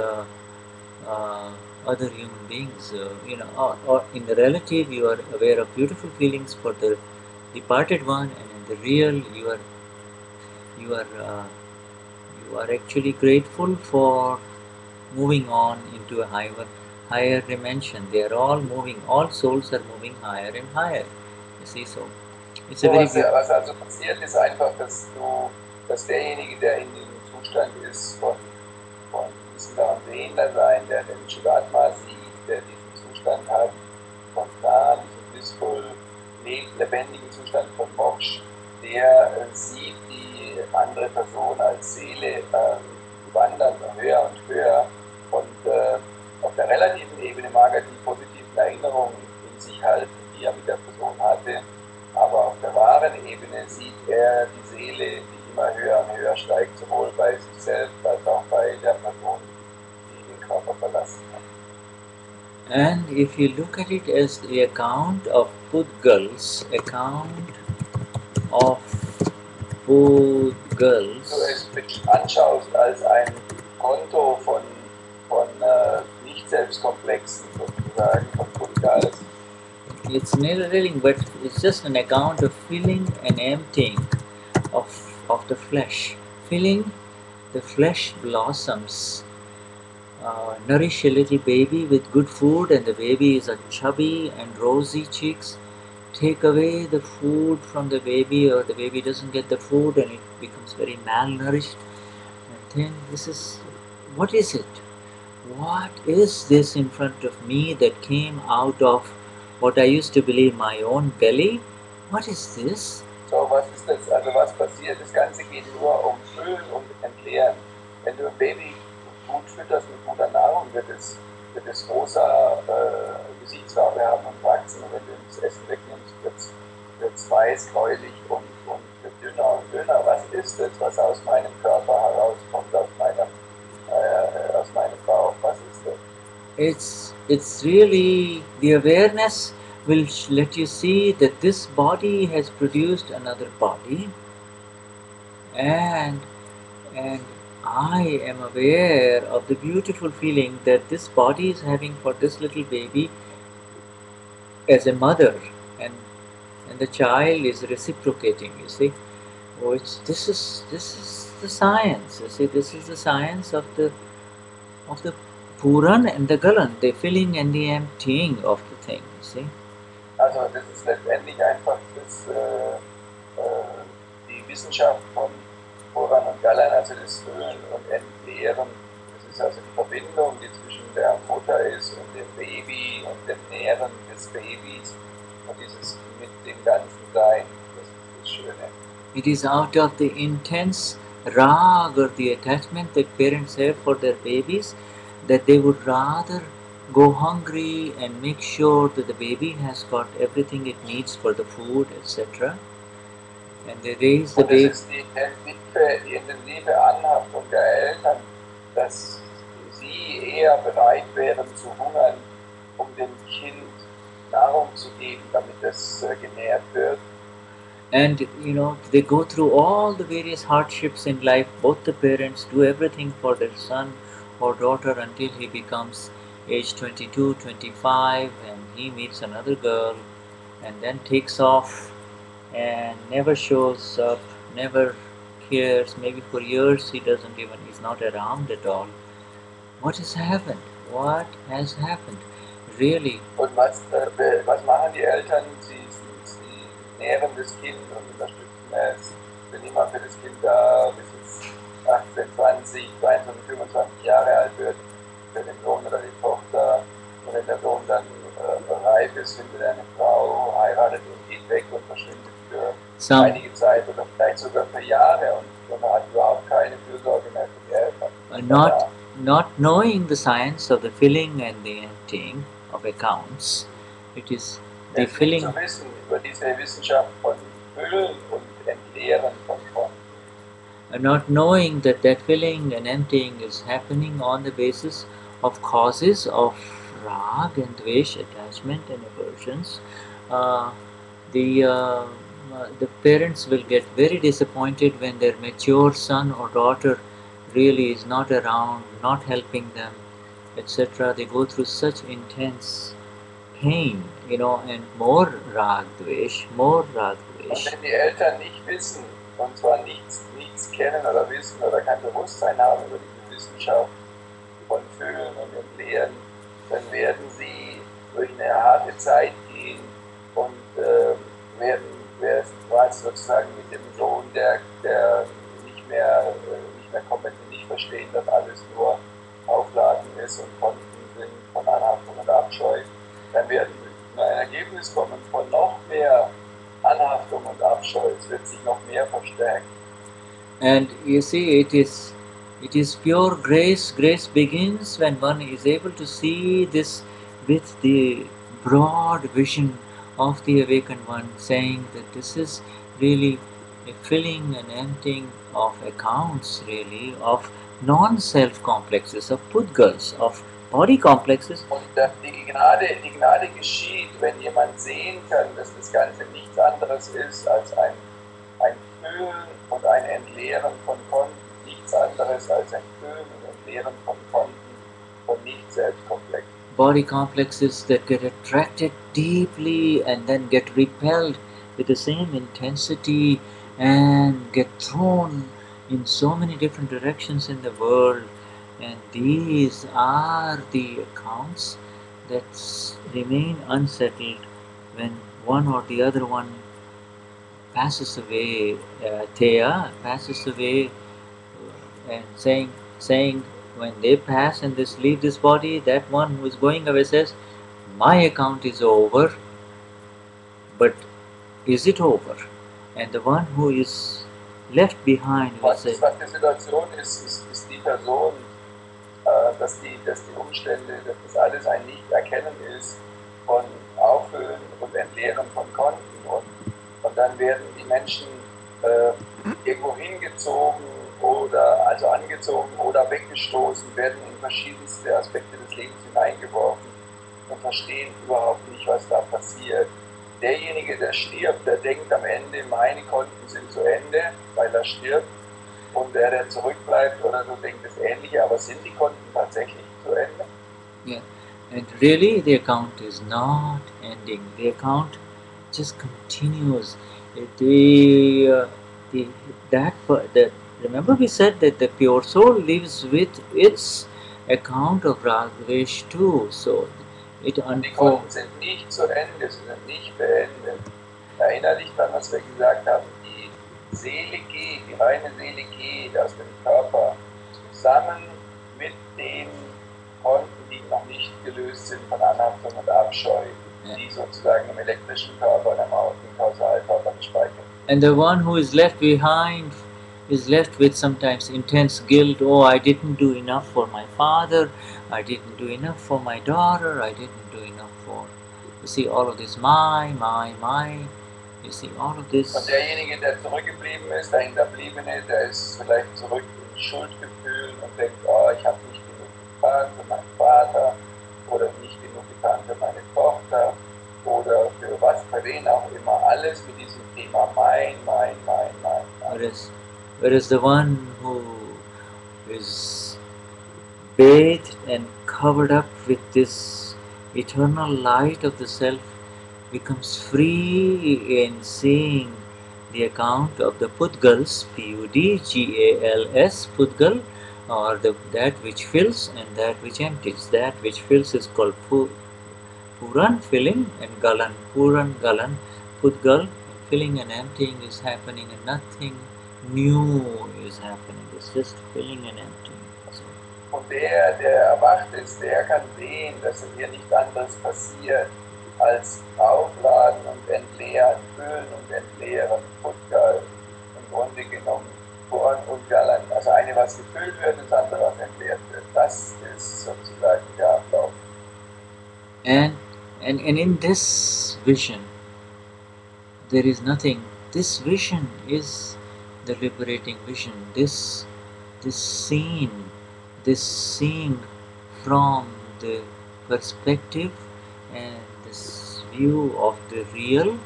other human beings, or in the relative you are aware of beautiful feelings for the departed one, and in the real you are actually grateful for moving on into a higher dimension. They are all moving, all souls are moving higher and higher. You see, so it's a very good. Was also passiert ist einfach, dass derjenige, der in dem Zustand ist von diesem Sehender-Sein, der den Shuddhatma sieht, der diesen Zustand hat, von da, diesen blissvoll, lebendigen Zustand von Moksha, der sieht die andere Person als Seele wandern, höher und höher, und auf der relativen Ebene mag er die positiven Erinnerungen in sich halten, die er mit der Person hatte, aber auf der wahren Ebene sieht er die Seele, die immer höher und höher steigt, sowohl bei sich selbst als auch bei der Person, die den Körper verlassen hat. And if you look at it as the account of Pudgals, Wenn du es anschaust als ein Konto von Nicht-Selbstkomplexen, sozusagen, von Pudgals. It's neither reeling, but it's just an account of filling and emptying of the flesh. Filling the flesh blossoms nourish a little baby with good food, and the baby is a chubby and rosy cheeks. Take away the food from the baby, or the baby doesn't get the food and it becomes very malnourished. And then this is, what is it? What is this in front of me that came out of what I used to believe my own belly? What is this? So, was ist das? Also was passiert? Das Ganze geht nur um Füllen und Entleeren. Wenn du ein Baby gut fütterst mit guter Nahrung, wird es rosa Gesichtsfarbe haben und wachsen. Und wenn du das Essen wegnimmst, wird es weiß, gräulich und dünner und dünner. Was ist das, was aus meinem Körper herauskommt, aus meinem Bauch? Was ist das? It's really the awareness will let you see that this body has produced another body, and I am aware of the beautiful feeling that this body is having for this little baby as a mother, and the child is reciprocating, you see. Which this is the science, you see. This is the science of the Puran and the Galan, the filling and the emptying of the thing, you see. Also das ist letztendlich einfach die Wissenschaft von Puran und Galan, also das Füllen und Entleeren. Das ist also die Verbindung, die zwischen der Mutter ist und dem Baby und dem Nähren des Babys und dieses mit dem ganzen Sein. Das ist das Schöne. It is out of the intense rag or the attachment that parents have for their babies that they would rather go hungry and make sure that the baby has got everything it needs for the food, etc. And they raise the baby. Das ist die intensive Anhaftung der Eltern, dass sie eher bereit wären zu hungern, um dem Kind Nahrung zu geben, damit es genährt wird. And they go through all the various hardships in life. Both the parents do everything for their son or daughter until he becomes age 22, 25, and he meets another girl and then takes off and never shows up, never cares. Maybe for years he's not around at all. What has happened? What has happened? Really? Und was machen die Eltern? Sie nähren das Kind und unterstützen es. Sind immer für das Kind da, bis es 18, 20, 22, 25 Jahre alt wird, für den Sohn oder die Tochter. Und wenn der Sohn dann reif ist, findet er eine Frau, heiratet und geht weg und verschwindet für einige Zeit oder vielleicht sogar für Jahre und man hat überhaupt keine Fürsorge mehr für die Eltern. Not knowing the science of the filling and the emptying of accounts, it is the filling. Zu wissen über diese Wissenschaft von Füllen und Entleeren von Konten. Not knowing that filling and emptying is happening on the basis of causes of rag and dvesh, attachment and aversions, the parents will get very disappointed when their mature son or daughter really is not around, not helping them, etc. They go through such intense pain, and more rag dvesh. Und wenn die Eltern nicht wissen, und zwar nichts kennen oder wissen oder kein Bewusstsein haben über diese Wissenschaft von Füllen und Entleeren, dann werden sie durch eine harte Zeit gehen und werden sozusagen mit dem Sohn, der nicht mehr kommt, nicht verstehen, dass alles nur Aufladen ist und Konten sind von Anhaftung und Abscheu, dann werden wir zu einem Ergebnis kommen von noch mehr Anhaftung und Abscheu. Es wird sich noch mehr verstärken. And you see, it is pure grace. Grace begins when one is able to see this with the broad vision of the awakened one, saying that this is really a filling and emptying of accounts, really, of non-self complexes, of pudgals, of body complexes. Und die Gnade geschieht, wenn jemand sehen kann, dass das Ganze nichts anderes ist als ein Füllen und ein Entleeren von Konten, nichts anderes als ein Füllen und Entleeren von Konten und nicht Selbstkomplex. Body complexes that get attracted deeply and then get repelled with the same intensity and get thrown in so many different directions in the world, And these are the accounts that remain unsettled when one or the other one passes away. Thea passes away, and saying when they pass and they leave this body, that one who is going away says, "My account is over," but is it over? And the one who is left behind will say, was die Situation ist die Person, dass die Umstände, dass das alles ein Nicht-Erkennen ist von Auffüllen und Entleeren von Konten, und dann werden die Menschen irgendwo hingezogen oder also angezogen oder weggestoßen, werden in verschiedenste Aspekte des Lebens hineingeworfen und verstehen überhaupt nicht, was da passiert. Derjenige, der stirbt, der denkt am Ende, meine Konten sind zu Ende, weil er stirbt. Und der zurückbleibt oder so, denkt das Ähnliche, aber sind die Konten tatsächlich zu Ende? Yeah, and really the account is not ending. The account just continues. Remember we said that the pure soul lives with its account of Ragvesh too. So it Die Konten sind nicht zu Ende, sie sind nicht beendet. Erinnerlich daran, was wir gesagt haben, die Seele geht, die reine Seele geht aus dem Körper zusammen mit den Konten, die noch nicht gelöst sind von Anhaftung und Abscheu, die sozusagen im elektrischen Körper und im Kausalkörper gespeichert sind. And the one who is left behind is left with sometimes intense guilt. Oh, I didn't do enough for my father, I didn't do enough for my daughter, I didn't do enough for, you see, all of this, my, you see, all of this. Und derjenige, der zurückgeblieben ist, der Hinterbliebene, der ist vielleicht zurück in Schuldgefühlen und denkt, oh, ich habe nicht genug getan für meinen Vater oder nicht genug getan für meine Tochter oder für was, für wen auch immer. Alles mit diesem Thema mein. Whereas the one who is bathed and covered up with this eternal light of the self becomes free in seeing the account of the Pudgals, Pudgals, Pudgal, or that which fills and that which empties. That which fills is called Puran, filling, and Galan, Puran, Galan, Pudgal. Filling and emptying is happening, and nothing new is happening. It's just filling and emptying. Und der erwacht ist, der kann sehen, dass hier nichts anderes passiert als Aufladen und Entleeren, Füllen und Entleeren, Pudgal, im Grunde genommen Puran und Galan. Also eine, was gefüllt wird, und das andere, was entleert wird. Das ist sozusagen der Ablauf. And in this vision, there is nothing. This vision is the liberating vision. This seeing from the perspective and this view of the real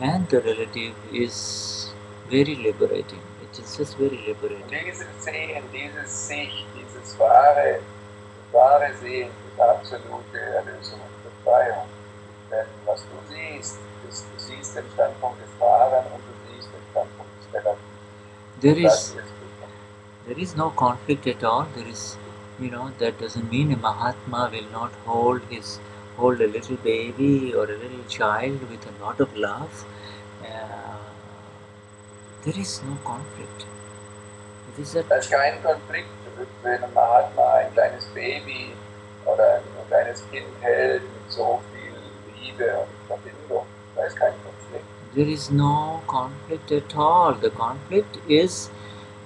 and the relative is very liberating. It is just very liberating. Dieses Sehen, dieses Sicht, dieses wahre Sehen, diese absolute Erlösung und Befreiung. Denn was du siehst den Standpunkt des Wahren und du siehst den Standpunkt des Relativen. There is no conflict at all. There is, that doesn't mean a Mahatma will not hold a little baby or a little child with a lot of love. There is no conflict. Es ist kein Konflikt, wenn ein Mahatma ein kleines Baby oder ein kleines Kind hält mit so viel Liebe und Verbindung. Da ist kein Konflikt. There is no conflict at all. The conflict is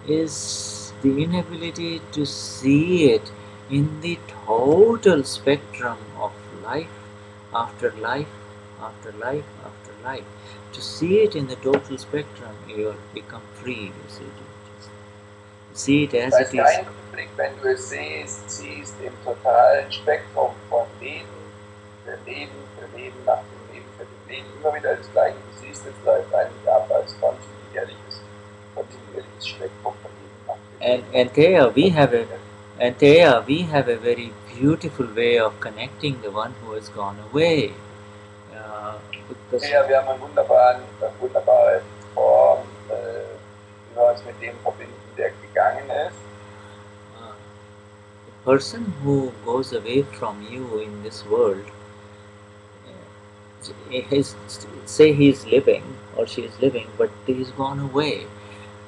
the inability to see it in the total spectrum of life after life after life after life. To see it in the total spectrum, you will become free. See it as it is. Es ist kein Konflikt, wenn du es siehst im totalen Spektrum von Leben, für Leben nach dem Leben, für dem Leben. Immer wieder das Gleiche. Du siehst, es läuft eigentlich ab als kontinuierliches Spektrum von Leben nach dem Leben. And Thea, we have a very beautiful way of connecting the one who has gone away. Wir haben eine wunderbare Form, wie wir uns mit dem verbinden, der gegangen ist. person who goes away from you in this world, say he's living or she is living, but he's gone away,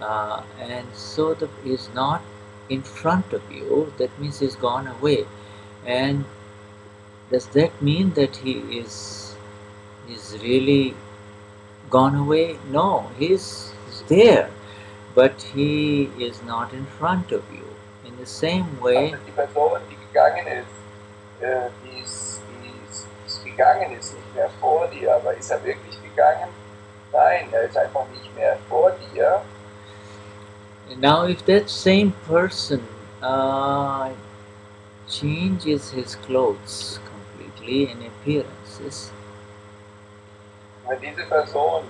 and so he's not in front of you. That means he's gone away. And does that mean that he's really gone away? No, he's there, but he is not in front of you. In the same way, die Person, die gegangen ist, die ist gegangen, ist nicht mehr vor dir, aber ist er wirklich gegangen? Nein, er ist einfach nicht mehr vor dir. now if that same person changes his clothes completely in appearances, wenn diese Person,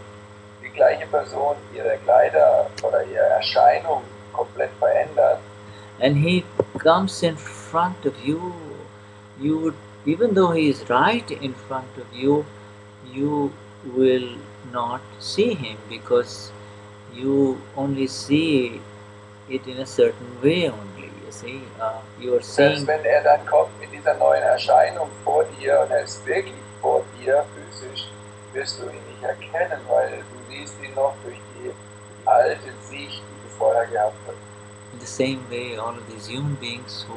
die gleiche Person, ihre Kleider oder ihre Erscheinung komplett verändert, and he comes in front of you, you would, even though he is right in front of you, you will not see him because you only see it in a certain way only. You see, you are saying. Selbst wenn er dann kommt mit dieser neuen Erscheinung vor dir und er ist wirklich vor dir physisch, wirst du ihn nicht erkennen, weil du siehst ihn noch durch die alte Sicht, die du vorher gehabt hast. In the same way, all of these human beings who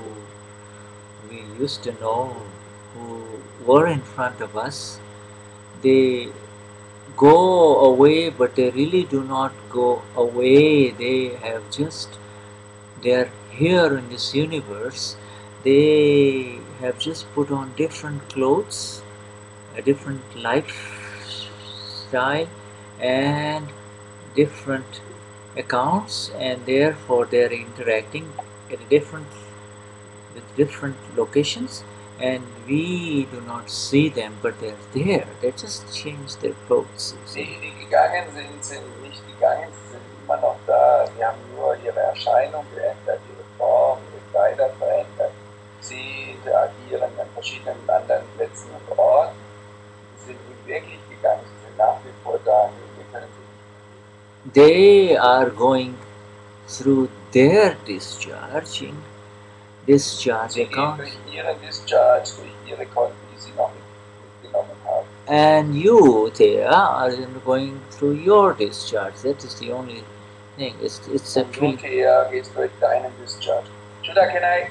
we used to know, who were in front of us, they go away, but they really do not go away. They are here in this universe. They have just put on different clothes, a different lifestyle, and different accounts, and therefore they are interacting at with different locations, and we do not see them, but they are there. They just change their clothes. Die gegangen sind nicht gegangen, sie sind immer noch da. Sie haben nur ihre Erscheinung geändert, ihre Form, ihre Kleider verändert. Sie interagieren an verschiedenen anderen Plätzen und Orten. Sie sind nicht wirklich gegangen, sie sind nach wie vor da. Wir können sie nicht. They are going through their discharge account. Durch ihren Discharge, durch ihre Konten, die sie noch mitgenommen haben. And you, Thea, are going through your discharge. That is the only thing. It's a feeling. Thea gehst durch deinen Discharge. Shuddha, can I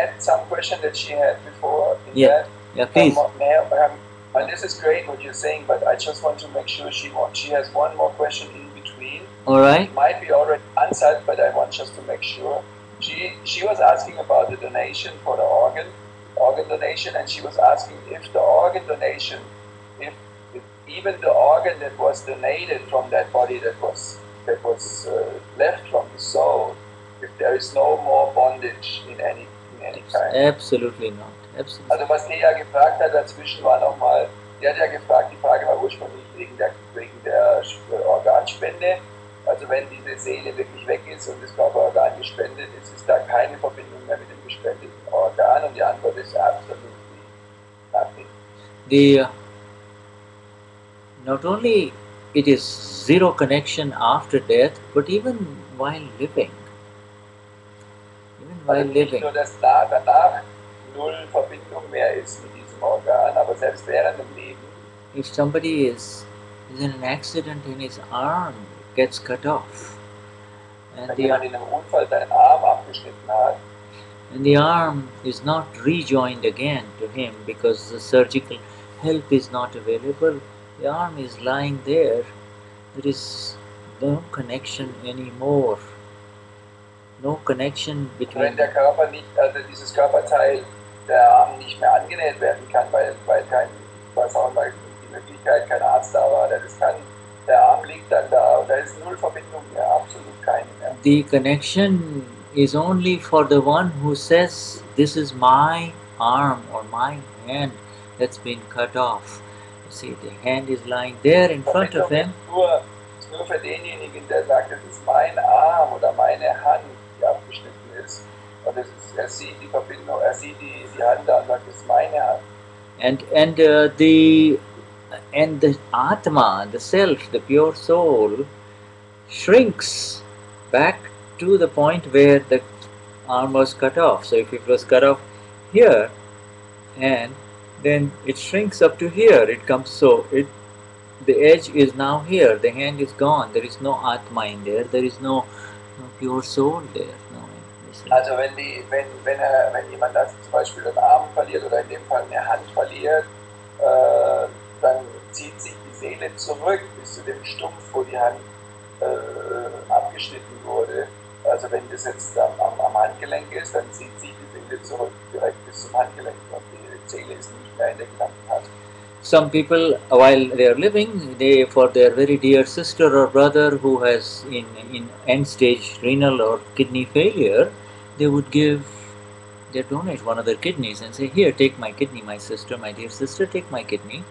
add some question that she had before? Yeah, please. And this is great what you're saying, but I just want to make sure she has one more question in between. All right. It might be already answered, but I want just to make sure. She was asking about the donation for the organ donation, and she was asking if the organ donation, if even the organ that was donated from that body that was left from the soul, if there is no more bondage in any kind. Absolutely not. Absolutely. Also was Thea gefragt hat dazwischen war nochmal, die hat ja gefragt, die Frage war ursprünglich wegen der Organspende. Also wenn diese Seele wirklich weg ist und das Körperorgan gespendet ist, ist da keine Verbindung mehr mit dem gespendeten Organ, und die Antwort ist absolut nothing. Not only it is zero connection after death, but even while living. Nicht nur, dass danach null Verbindung mehr ist mit diesem Organ, aber selbst während dem Leben. If somebody is in an accident and his arm gets cut off, and the arm is not rejoined again to him because the surgical help is not available, the arm is lying there. There is no connection anymore. No connection between. Wenn der Körper nicht, also dieses Körperteil, der Arm nicht mehr angenäht werden kann, weil die Möglichkeit, kein Arzt da war, der das kann. Der Arm liegt dann da und da ist null Verbindung mehr, absolut keine mehr. The connection is only for the one who says, this is my arm or my hand that's been cut off. You see, the hand is lying there in front of him. Nur für denjenigen, der sagt, das ist mein Arm oder meine Hand, die abgeschnitten ist. Und er sieht die Verbindung, er sieht die Hand da und sagt, das ist meine Hand. And the Atma, the self, the pure soul, shrinks back to the point where the arm was cut off. So if it was cut off here, and then it shrinks up to here, it comes, so the edge is now here, the hand is gone, there is no Atma in there, there is no pure soul there. No, also wenn jemand also zum Beispiel den Arm verliert oder in dem Fall eine Hand verliert, dann zieht sich die Seele zurück bis zu dem Stumpf, wo die Hand abgeschnitten wurde. Also wenn das jetzt am Handgelenk ist, dann zieht sich die Seele zurück direkt bis zum Handgelenk und die Seele ist nicht mehr in der Gedankenhand. Some people, while they are living, they, for their very dear sister or brother who has in end stage renal or kidney failure, they would donate one of their kidneys and say, here, take my kidney, my sister, my dear sister, take my kidney.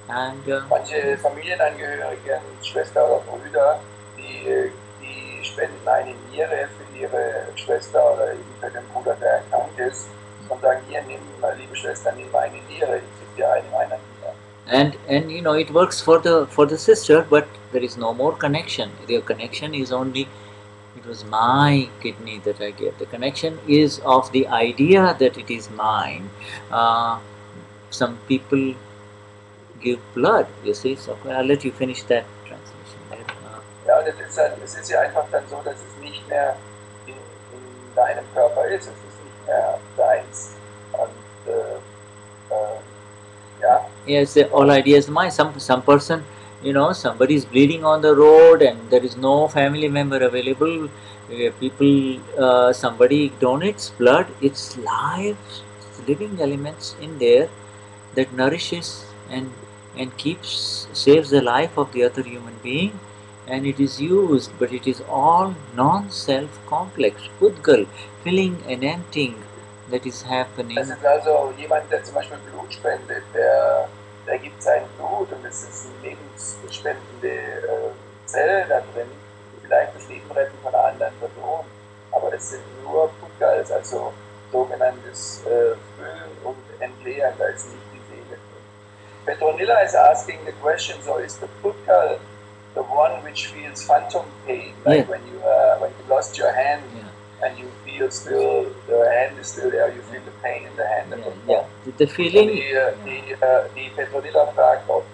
And manche Familienangehörige, Schwester oder Brüder, die spenden eine Niere für ihre Schwester oder eben für den Bruder, der erkrankt ist, und sagen, hier, nimm, liebe Schwester, nimm eine Niere, ich gebe dir eine meiner Niere. And you know, it works for the sister, but there is no more connection. The connection is only, it was my kidney that I gave. The connection is of the idea that it is mine. Some people give blood, you see. So I'll let you finish that translation there. Ja, es ist ja einfach dann so, dass es nicht mehr in deinem Körper ist, es ist nicht mehr deins. Und ja. Yes, the whole idea is mine. Some person, you know, somebody is bleeding on the road and there is no family member available. People, somebody donates blood. It's live, living elements in there that nourishes and saves the life of the other human being, and it is used, but it is all non-self complex, Pudgal, filling and emptying that is happening. Das ist also jemand, der zum Beispiel Blut spendet, der gibt sein Blut und es ist eine lebensspendende Zelle da drin, die vielleicht das Leben retten von einer anderen Person. Aber es sind nur Pudgals, also sogenanntes Füllen und Entleeren, da ist nicht die Seele drin. Petronilla is asking the question, so is the Pudgal the one which feels phantom pain, like when you lost your hand and you feel still, the hand is still there, you feel the pain in the hand. The feeling. Die Petronilla fragt, ob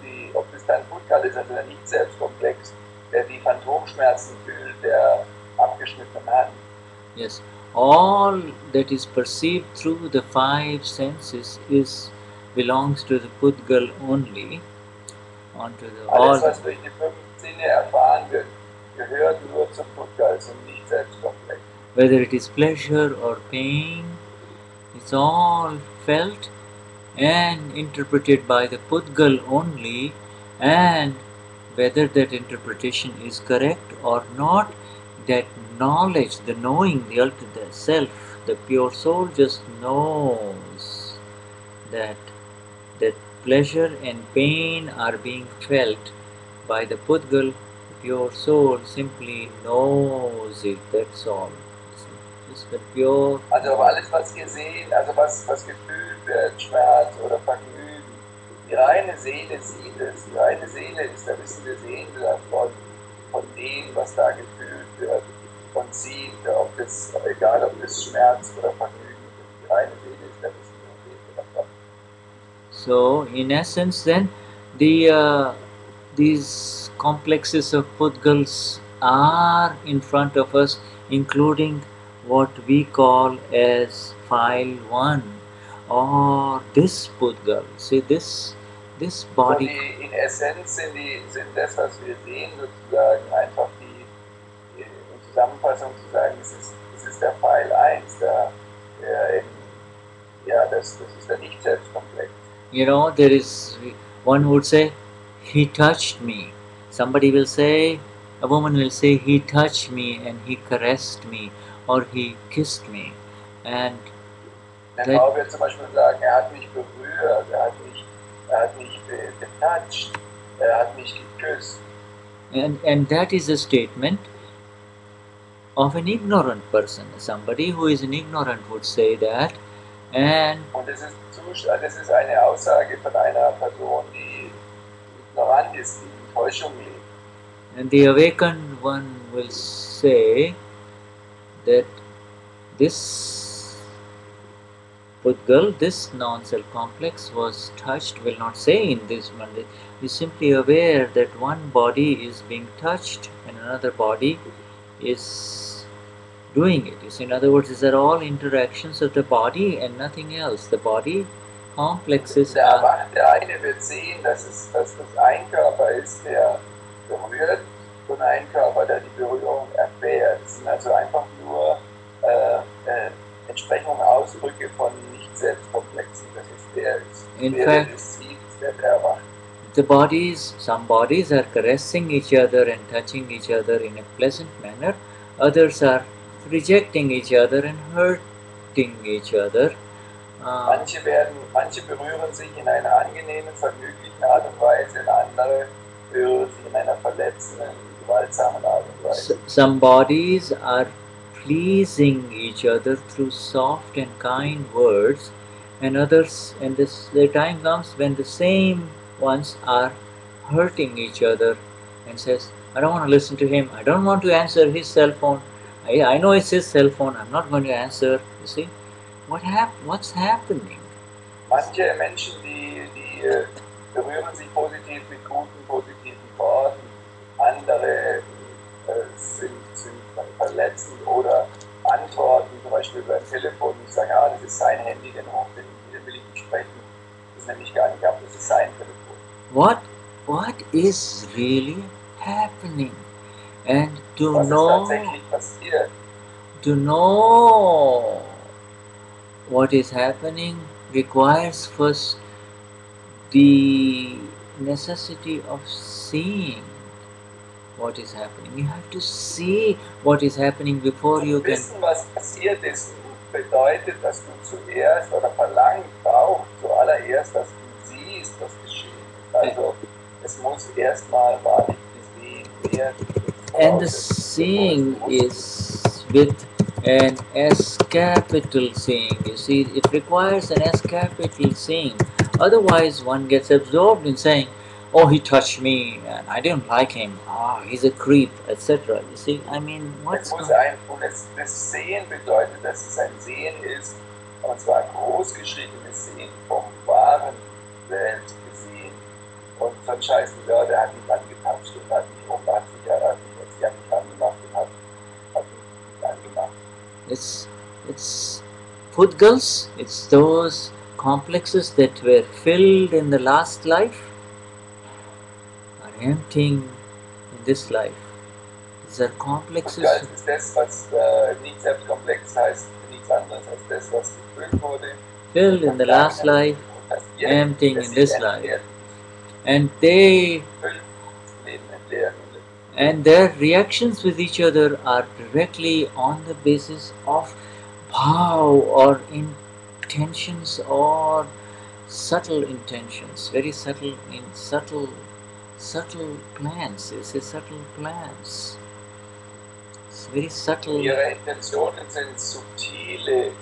das dann Pudgal ist, also der Nicht-Selbstkomplex, der die Phantomschmerzen fühlt, der abgeschnittenen Hand. Yes, all that is perceived through the five senses belongs to the Pudgal only. Alles, was durch die fünf Sinne erfahren wird, gehört nur zum Pudgal, zum Nicht-Selbstkomplex. Whether it is pleasure or pain, it's all felt and interpreted by the Pudgal only, and whether that interpretation is correct or not, that knowledge, the knowing, the ultimate self, the pure soul just knows that pleasure and pain are being felt by the Pudgal. The pure soul simply knows it, that's all. It's the pure. Also alles, was gesehen, also was gefühlt wird, Schmerz oder Vergnügen, die reine Seele sieht es. Die reine Seele ist der wissende Sehende von dem, was da gefühlt wird und sieht, egal ob das Schmerz oder Vergnügen ist. Die reine Seele ist der wissende Sehende davon. So, in essence, then, these complexes of Pudgals are in front of us, including what we call as file 1, or this Pudgal. See, this body. So in Essenz sind das, was wir sehen, sozusagen einfach in Zusammenfassung zu sagen, das ist der Pfeil 1, das ist der Nicht-Selbstkomplex. You know, there is, one would say, he touched me. Somebody will say, a woman will say, he touched me and he caressed me or he kissed me. And eine Frau wird zum Beispiel sagen, hat mich berührt, hat mich getouched, hat mich geküsst. And that is a statement of an ignorant person. Somebody who is an ignorant would say that. Und das ist eine Aussage von einer Person, die ignorant ist, die in Täuschung lebt. And the awakened one will say that this Pudgal, this non-self complex was touched, will not say in this one, is simply aware that one body is being touched and another body is doing it. You see, in other words, these are all interactions of the body and nothing else. The body complexes are. Der eine wird sehen, dass das ein Körper ist, der berührt, und ein Körper, der die Berührung erfährt. Es sind also einfach nur Entsprechungen, Ausdrücke von Nicht-Selbstkomplexen. Das ist der ist. In der fact, das sieht, der erwacht. The bodies, some bodies are caressing each other and touching each other in a pleasant manner. Others are rejecting each other and hurting each other. Manche berühren sich in einer angenehmen, vergnüglichen Art und Weise, andere berühren sich in einer verletzenden, gewaltsamen Art und Weise. Some bodies are pleasing each other through soft and kind words, and others, and the time comes when the same ones are hurting each other and says, I don't want to listen to him, I don't want to answer his cell phone, I know it's his cell phone, I'm not going to answer. You see, what's happening? Manche Menschen, die berühren sich positiv mit guten, positiven Worten, andere sind verletzend oder antworten, zum Beispiel beim Telefon, und sagen, das ist sein Handy, den will ich nicht sprechen, das nehme ich gar nicht ab, das ist sein Telefon. What is really happening? And to Was know, ist tatsächlich passiert? To know what is happening requires first the necessity of seeing what is happening. You have to see what is happening before you can. Wissen, was passiert ist, bedeutet, dass du zuerst oder braucht zuallererst, dass du siehst, was geschehen ist. Also es muss erstmal wahrlich gesehen werden. And the seeing is with an S capital seeing. You see, it requires an S capital seeing. Otherwise, one gets absorbed in saying, oh, he touched me and I didn't like him. Ah, he's a creep, etc. You see, I mean, what's das Sehen bedeutet, dass es ein Sehen ist, und zwar ein großgeschriebenes Sehen vom wahren Selbst gesehen. Und sonst heißt es, ja, der hat mich angetatscht und hat mich angemacht und hat mich angemacht. It's Pudgals, it's those complexes that were filled in the last life are emptying in this life. These are complexes. Pudgals ist das, was nicht Selbstkomplex heißt, nichts anderes als das, was gefüllt wurde. Filled in the last life, emptying in this life. And their reactions with each other are directly on the basis of bhav or intentions or subtle intentions, very subtle, subtle plans. It's a subtle plans. It's very subtle. Ihre Intentionen sind subtile,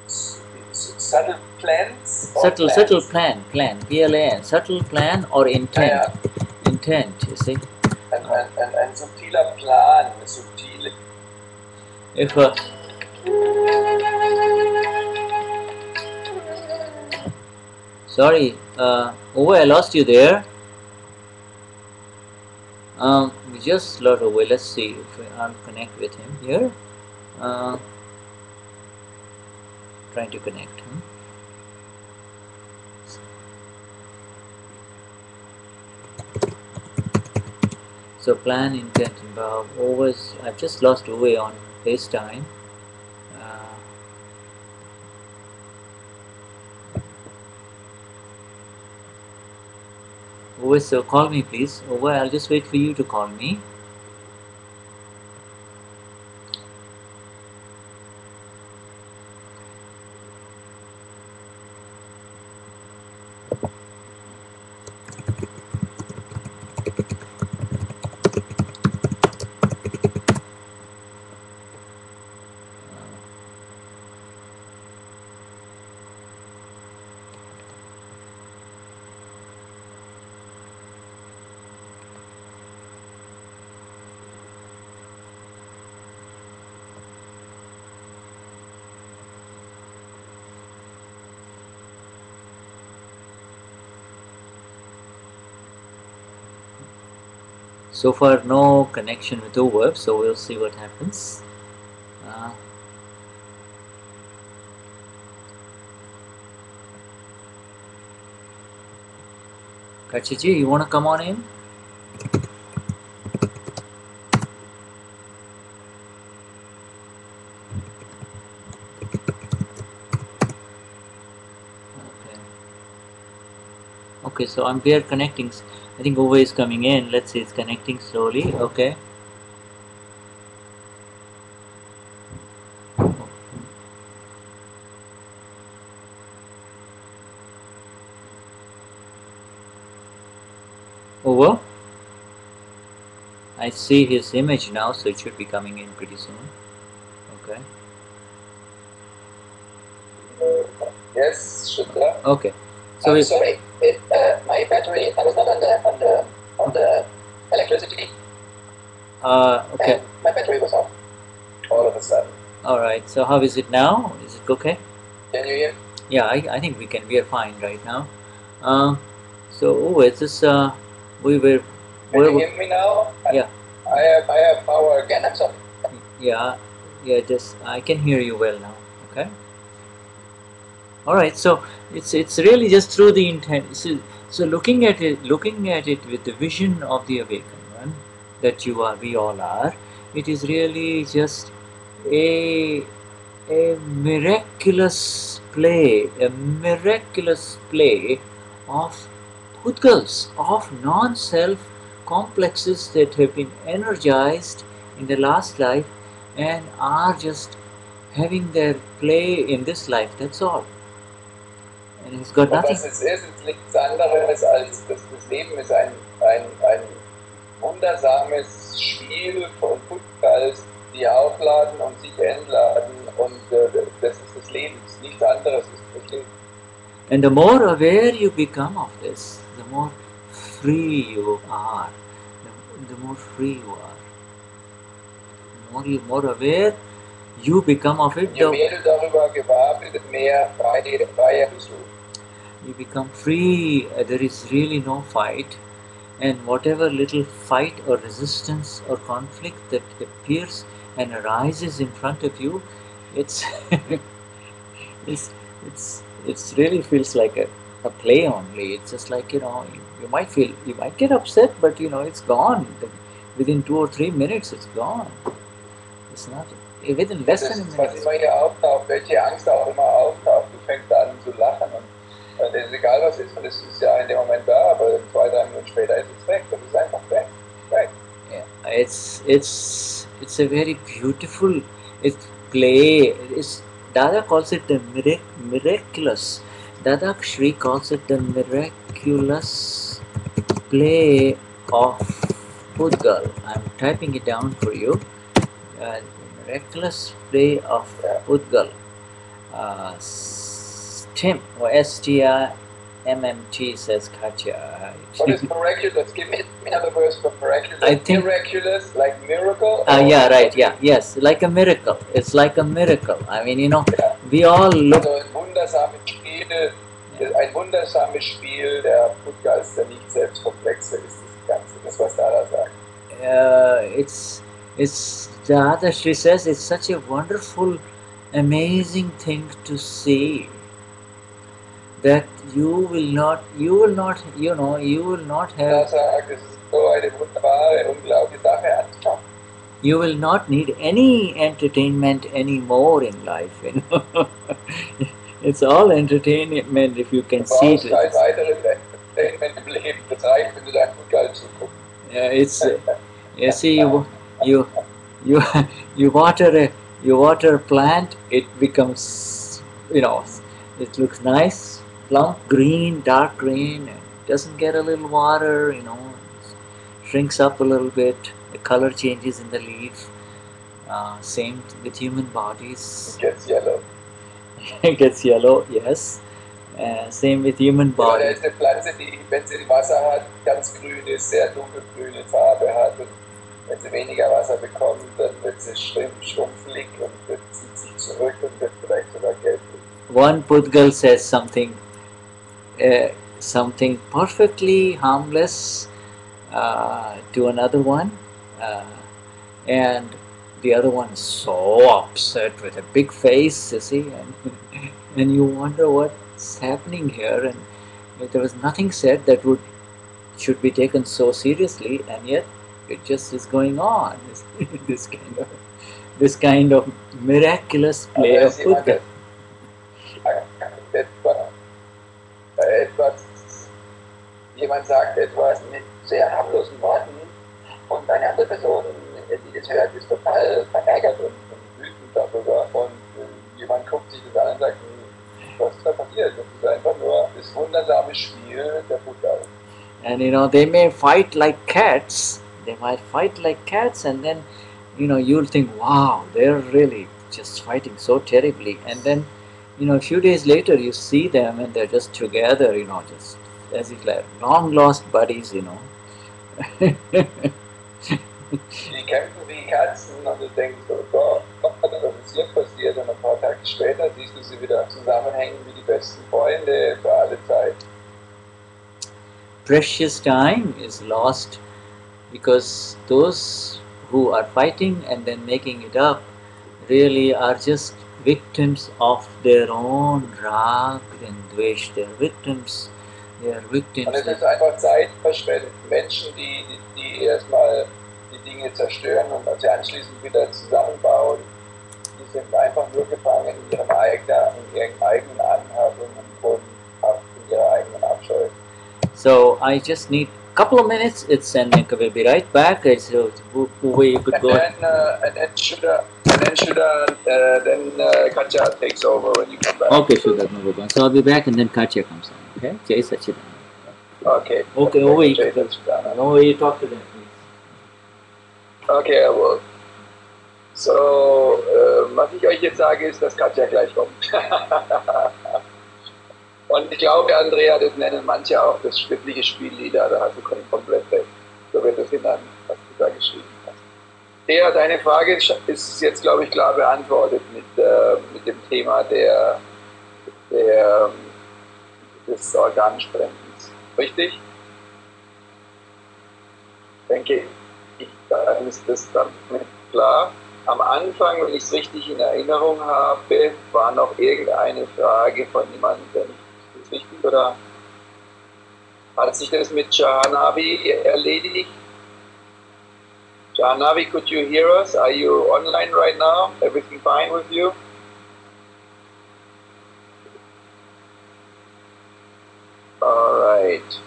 subtle plans. Subtle plan, PLAN, subtle plan or intent. Intent, you see. Ein subtiler Plan, eine subtile. Sorry, I lost you there. We just lost away. Let's see if I'll connect with him here. Trying to connect him. So plan, intent, and bhav. I've just lost away on FaceTime. So call me please. I'll just wait for you to call me. So far, no connection with over, so we'll see what happens. Kachiji, you want to come on in? Okay, so we are connecting. I think over is coming in. Let's see, it's connecting slowly. Okay. Over. I see his image now, so it should be coming in pretty soon. Okay. Yes, should that? Okay. So I'm sorry, my battery, I was not on the electricity. Okay. And my battery was off all of a sudden. All right. So how is it now? Is it okay? Can you hear? Yeah, I think we can. We are fine right now. So it's just we were. Can you hear me now? Yeah. I have power again. I'm sorry. Yeah. Just I can hear you well now. Okay. All right. So it's really just through the intent. So looking at it with the vision of the awakened one that we all are. It is really just a miraculous play of Pudgals, of non-self complexes that have been energized in the last life and are just having their play in this life, that's all. And it's got nothing. Was es ist nichts anderes als das Leben ist ein wundersames Spiel von Pudgals, die aufladen und sich entladen, und das ist das Leben, nichts anderes ist das Leben. And the more aware you become of this, the more free you are. The more free you are. The more aware you become of it. Je mehr du darüber gewahr bist, mehr freier bist du. You become free. There is really no fight. And whatever little fight or resistance or conflict that appears and arises in front of you, it's really feels like a play only. It's just like, you might get upset, but it's gone. Within 2 or 3 minutes, it's gone. It's not within less than a minute. Was immer hier auftaucht, welche Angst auch immer auftaucht, du fängst an zu lachen, und das ist egal was ist, und es ist ja in dem Moment da, aber 2, 3 Minuten später ist es weg. Das ist einfach weg. Yeah, it's a very beautiful play. Dada calls it the miraculous. Dadashri calls it the miraculous play of Pudgal. I'm typing it down for you. Miraculous play of Pudgal. Tim, or STIMMT says Katya. What is miraculous? Give me another verse for miraculous. I think miraculous, like miracle? Yeah, right, yeah, yes, like a miracle. It's like a miracle. I mean, we all look... Also ein wundersames Spiel der Pudgals, der nicht selbstkomplexe ist das Ganze. Das, was Dada sagt. It's Dada, she says, it's such a wonderful, amazing thing to see that you will not have... You will not need any entertainment anymore in life, It's all entertainment if you can see it. You see, you water a plant, it becomes, it looks nice, plump, green, dark green, and doesn't get a little water, shrinks up a little bit, the color changes in the leaf. Same with human bodies. It gets yellow. It gets yellow, yes. Same with human body. Ja, da ist eine Pflanze, die, wenn sie Wasser hat, ganz grün ist, sehr dunkelgrüne Farbe hat. Und wenn sie weniger Wasser bekommt, dann wird sie schrumpfelig und zieht sich zurück und wird vielleicht sogar gelblich. One Pudgal says something perfectly harmless to another one, and the other one is so upset with a big face, you see, and you wonder what's happening here, and there was nothing said that should be taken so seriously, and yet it just is going on. this kind of this kind of miraculous play of Buddha. Jemand sagt etwas mit sehr harmlosen Worten und eine andere Person, die das hört, ist total verärgert und wütend darüber. Und jemand guckt sich das an und sagt, was ist da passiert? Das ist einfach nur das wundersame Spiel der Buddha. And they may fight like cats. They might fight like cats, and then you'll think, wow, they're really just fighting so terribly. And then a few days later you see them and they're just together, just as if like long lost buddies, Die kämpfen wie Katzen und du denkst, oh Gott, was ist hier passiert? Und ein paar Tage später siehst du sie wieder zusammenhängen wie die besten Freunde für alle Zeit. Precious time is lost because those who are fighting and then making it up really are just victims of their own Rag and Dvesh. They are victims. Und es ist einfach Zeit verschwendet. Menschen, die erstmal die Dinge zerstören und sie anschließend wieder zusammenbauen, die sind einfach nur gefangen in ihren eigenen Anhabungen und in ihrer eigenen Abscheu. So I just need a couple of minutes. And we'll be right back. So we could go. And then Katja takes over when you come back. Okay, sure, that's no problem. So I'll be back, and then Katya comes on. Okay, Jai Satchidananda. Okay. Okay, over you talk to them, please. Okay, I will. So, was ich euch jetzt sage, ist, dass Katja gleich kommt. Und ich glaube, Andrea, das nennen manche auch das schriftliche Spiellieder, da hast du komplett recht. So wird es genannt, was du da geschrieben hast. Ja, deine Frage ist jetzt, glaube ich, klar beantwortet mit dem Thema des Organsprengens. Richtig? Denke ich, dann ist das dann klar. Am Anfang, wenn ich es richtig in Erinnerung habe, war noch irgendeine Frage von jemandem. Ist das richtig oder hat sich das mit Jahanavi erledigt? Jahanavi, could you hear us? Are you online right now? Everything fine with you? Alright,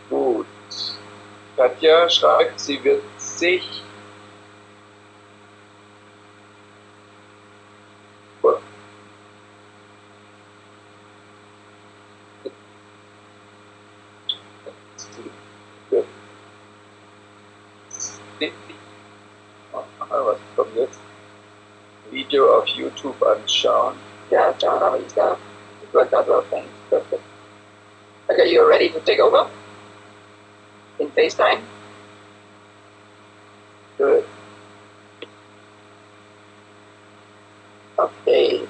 gut. Katja schreibt, sie wird sich was kommt jetzt? Video auf YouTube anschauen. Ja, Jahanavi ist da. Perfect. Okay, you're ready to take over? In FaceTime? Good. Okay.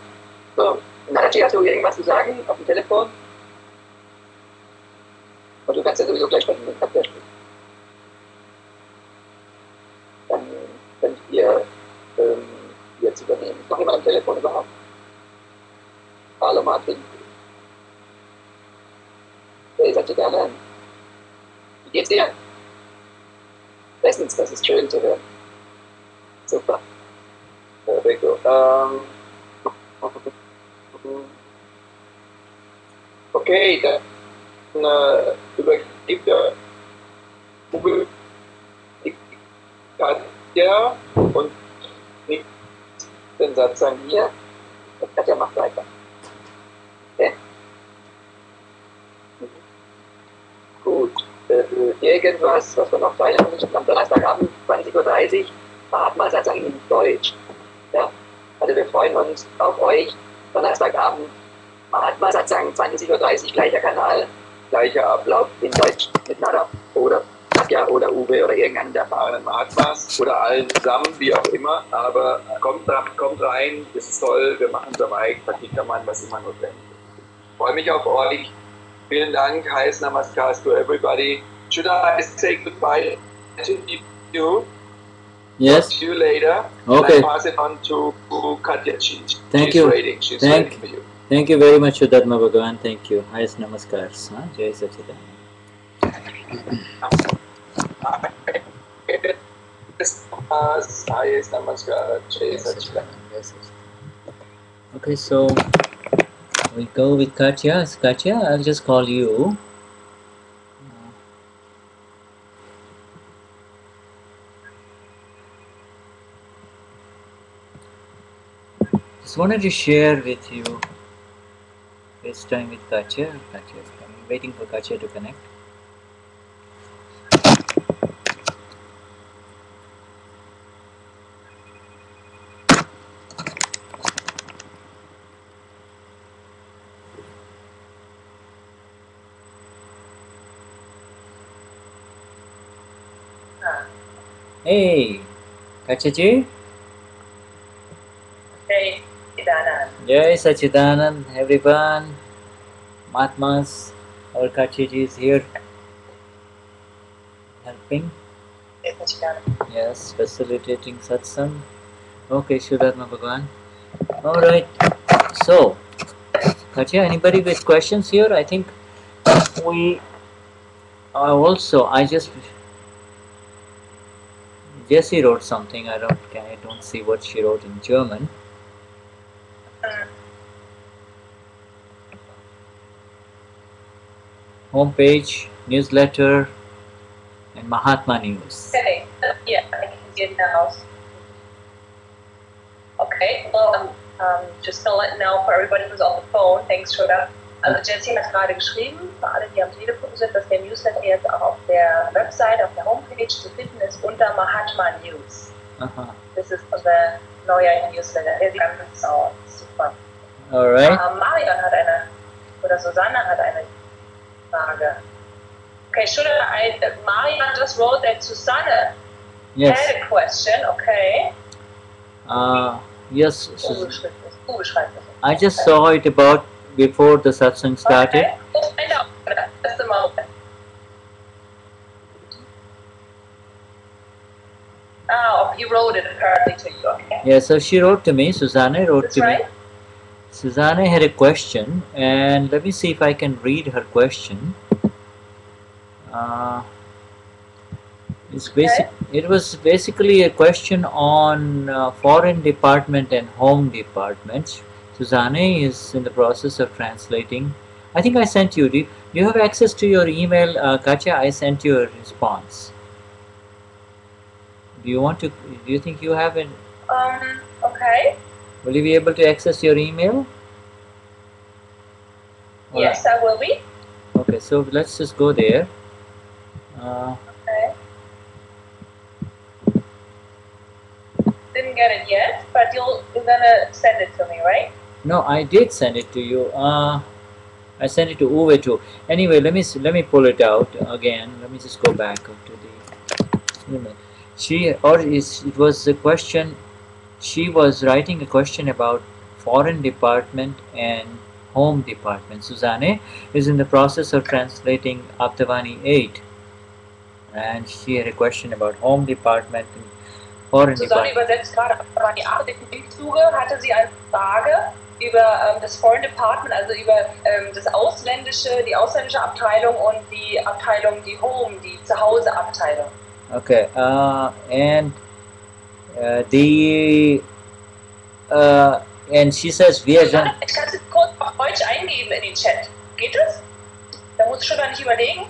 So, Narachi, hast du irgendwas zu sagen auf dem Telefon? Und du kannst ja sowieso gleich sprechen, dann habt ihr Dann könnt ihr jetzt übernehmen. Ist noch jemand am Telefon überhaupt? Hallo Martin. Hey, seid ihr gerne? Wie geht's dir? Bestens, das ist schön zu hören. Super. Perfekto. Okay, dann übergibt der Google Katja und nicht den Satsang hier. Und Katja macht weiter. Okay. Gut. Irgendwas, was wir noch teilen müssen am Donnerstagabend, 20:30 Uhr, Mahatma Satsang in Deutsch. Ja, also wir freuen uns auf euch. Donnerstagabend, Mahatma Satsang, 20:30 Uhr, gleicher Kanal, gleicher Ablauf in Deutsch mit Nada oder Katja oder Uwe oder irgendeinen der erfahrenen Mahatmas oder allen zusammen, wie auch immer. Aber kommt rein, das ist toll, wir machen unser Mike, Patikaman, was immer notwendig ist. Ich freue mich auf euch. Vielen Dank, heiß Namaskars to everybody. Should I say goodbye to you? Yes. See you later. Okay. I pass it on to Katya. Thank you. Waiting. She's waiting for you. Thank you very much, Shuddhatma Bhagavan. Thank you. Highest namaskars. Jai Sachidanand. Highest namaskar. Jai Sachidanand. Okay, so we go with Katya. Katya, I'll just call you. Just wanted to share with you this time with Katya. Katya is coming. Waiting for Katya to connect. Hey, Katya ji. Hey, Sachidanand. Jai Sachidanand, everyone. Mahatmas, our Katya ji is here helping. Yes, facilitating satsang. Okay, Shuddhatma Bhagavan. Alright, so Katya, anybody with questions here? I think we I just Jessie wrote something. I don't see what she wrote in German. Homepage, newsletter, and Mahatma News. Okay, yeah, I can see it now. Okay, well, just to let know for everybody who's on the phone, thanks for that. Also Jessie hat gerade geschrieben, für alle, die am Telefon sind, dass der Newsletter jetzt auch auf der Website, auf der Homepage zu finden ist unter Mahatma News. Das ist unser neuer Newsletter, der sieht ganz aus. Super. Alright. Marion hat oder Susanne hat eine Frage. Okay, Marion just wrote that Susanne had a question, okay. Yes, I just saw it about before the satsang started. Okay, we'll find out just a moment. Oh, you wrote it apparently to you, okay. Yeah, so she wrote to me, Susanne wrote That's to right. me. Susanne had a question, and let me see if I can read her question. It was basically a question on foreign department and home department. Susanne is in the process of translating. I think I sent you. Do you have access to your email, Katya? I sent you a response. Do you think you have it? Okay. Will you be able to access your email? Yes, I will be. Okay, so let's just go there. Okay. Didn't get it yet, but you're gonna send it to me, right? No, I did send it to you. I sent it to Uwe too. Anyway, let me pull it out again. Let me just go back to the email. It was a question. She was writing a question about foreign department and home department. Susanne is in the process of translating Aptavani 8, and she had a question about home department and foreign Susanne department. übersetzt gerade Aptavani 8. Im Zuge hatte sie eine Frage über das Foreign Department, also über die ausländische Abteilung und die Abteilung, die Home, die Zuhause-Abteilung. Okay, and she says we are done. Ich kann es kurz auf Deutsch eingeben in den Chat. Geht das? Da muss ich schon gar nicht überlegen.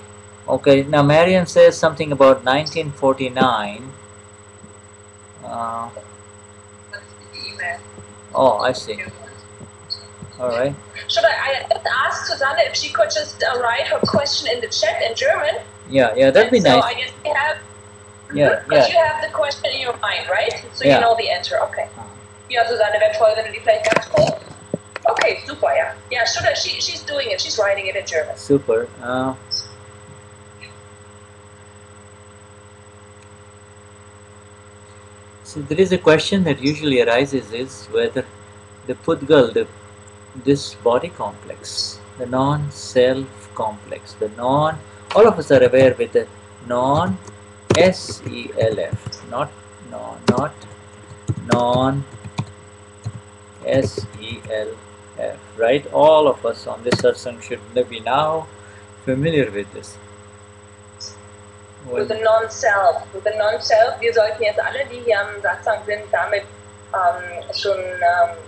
Okay, now Marian says something about 1949. Oh, I see. All right. Should I ask Susanne if she could just write her question in the chat in German? Yeah, that'd be nice. So I guess you have. Yeah. You have the question in your mind, right? So you know the answer. Okay. Ja, Susanne, wäre toll, wenn du die vielleicht ganz kurz. Okay, super, ja. Yeah, she's doing it. She's writing it in German. Super. So there is a question that usually arises is whether the Pudgal, this body complex, the non-self complex, the all of us are aware with the non-SELF, not non-SELF, right? All of us on this satsang should be now familiar with this. With the non-self, wir sollten jetzt alle, die hier am Satsang sind, damit schon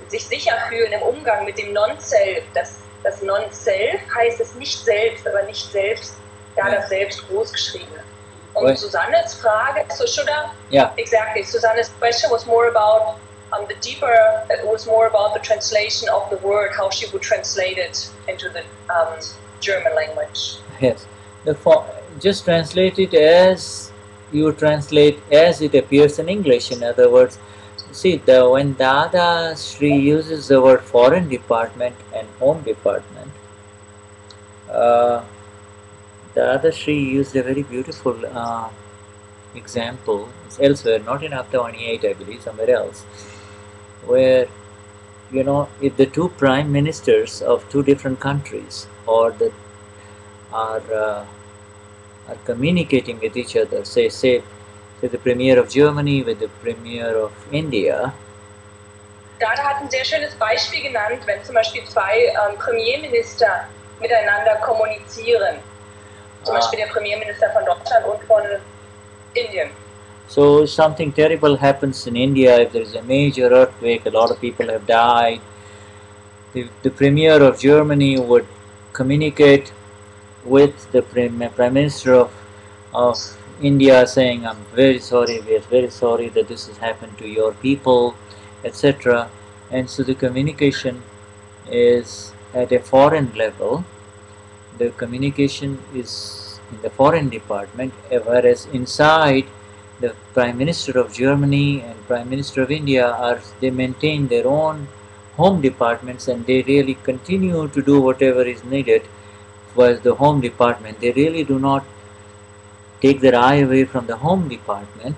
sich sicher fühlen im Umgang mit dem Non-Self. Das Non-Self heißt es nicht selbst, aber nicht selbst, da das Selbst groß geschrieben ist. Und Susannes Frage, so should I? Yeah. Exactly. Susanne's question was more about the deeper, it was more about the translation of the word, how she would translate it into the German language. Yes. Just translate it as you translate as it appears in English. In other words, see, when Dadashri uses the word foreign department and home department, Dadashri used a very beautiful example. It's elsewhere, not in Aptavani 8, I believe, somewhere else, where, you know, if the two prime ministers of two different countries or are communicating with each other, say the Premier of Germany with the Premier of India. Dada hat ein sehr schönes Beispiel genannt, wenn zum Beispiel zwei Premierminister miteinander kommunizieren. Zum Beispiel der Premierminister von Deutschland und von Indien. So if something terrible happens in India, if there is a major earthquake, a lot of people have died, the Premier of Germany would communicate with the Prime Minister of India saying, I'm very sorry, we are very sorry that this has happened to your people, etc. And so the communication is at a foreign level. The communication is in the foreign department, whereas inside the Prime Minister of Germany and Prime Minister of India they maintain their own home departments, and they really continue to do whatever is needed was the home department. They really do not take their eye away from the home department,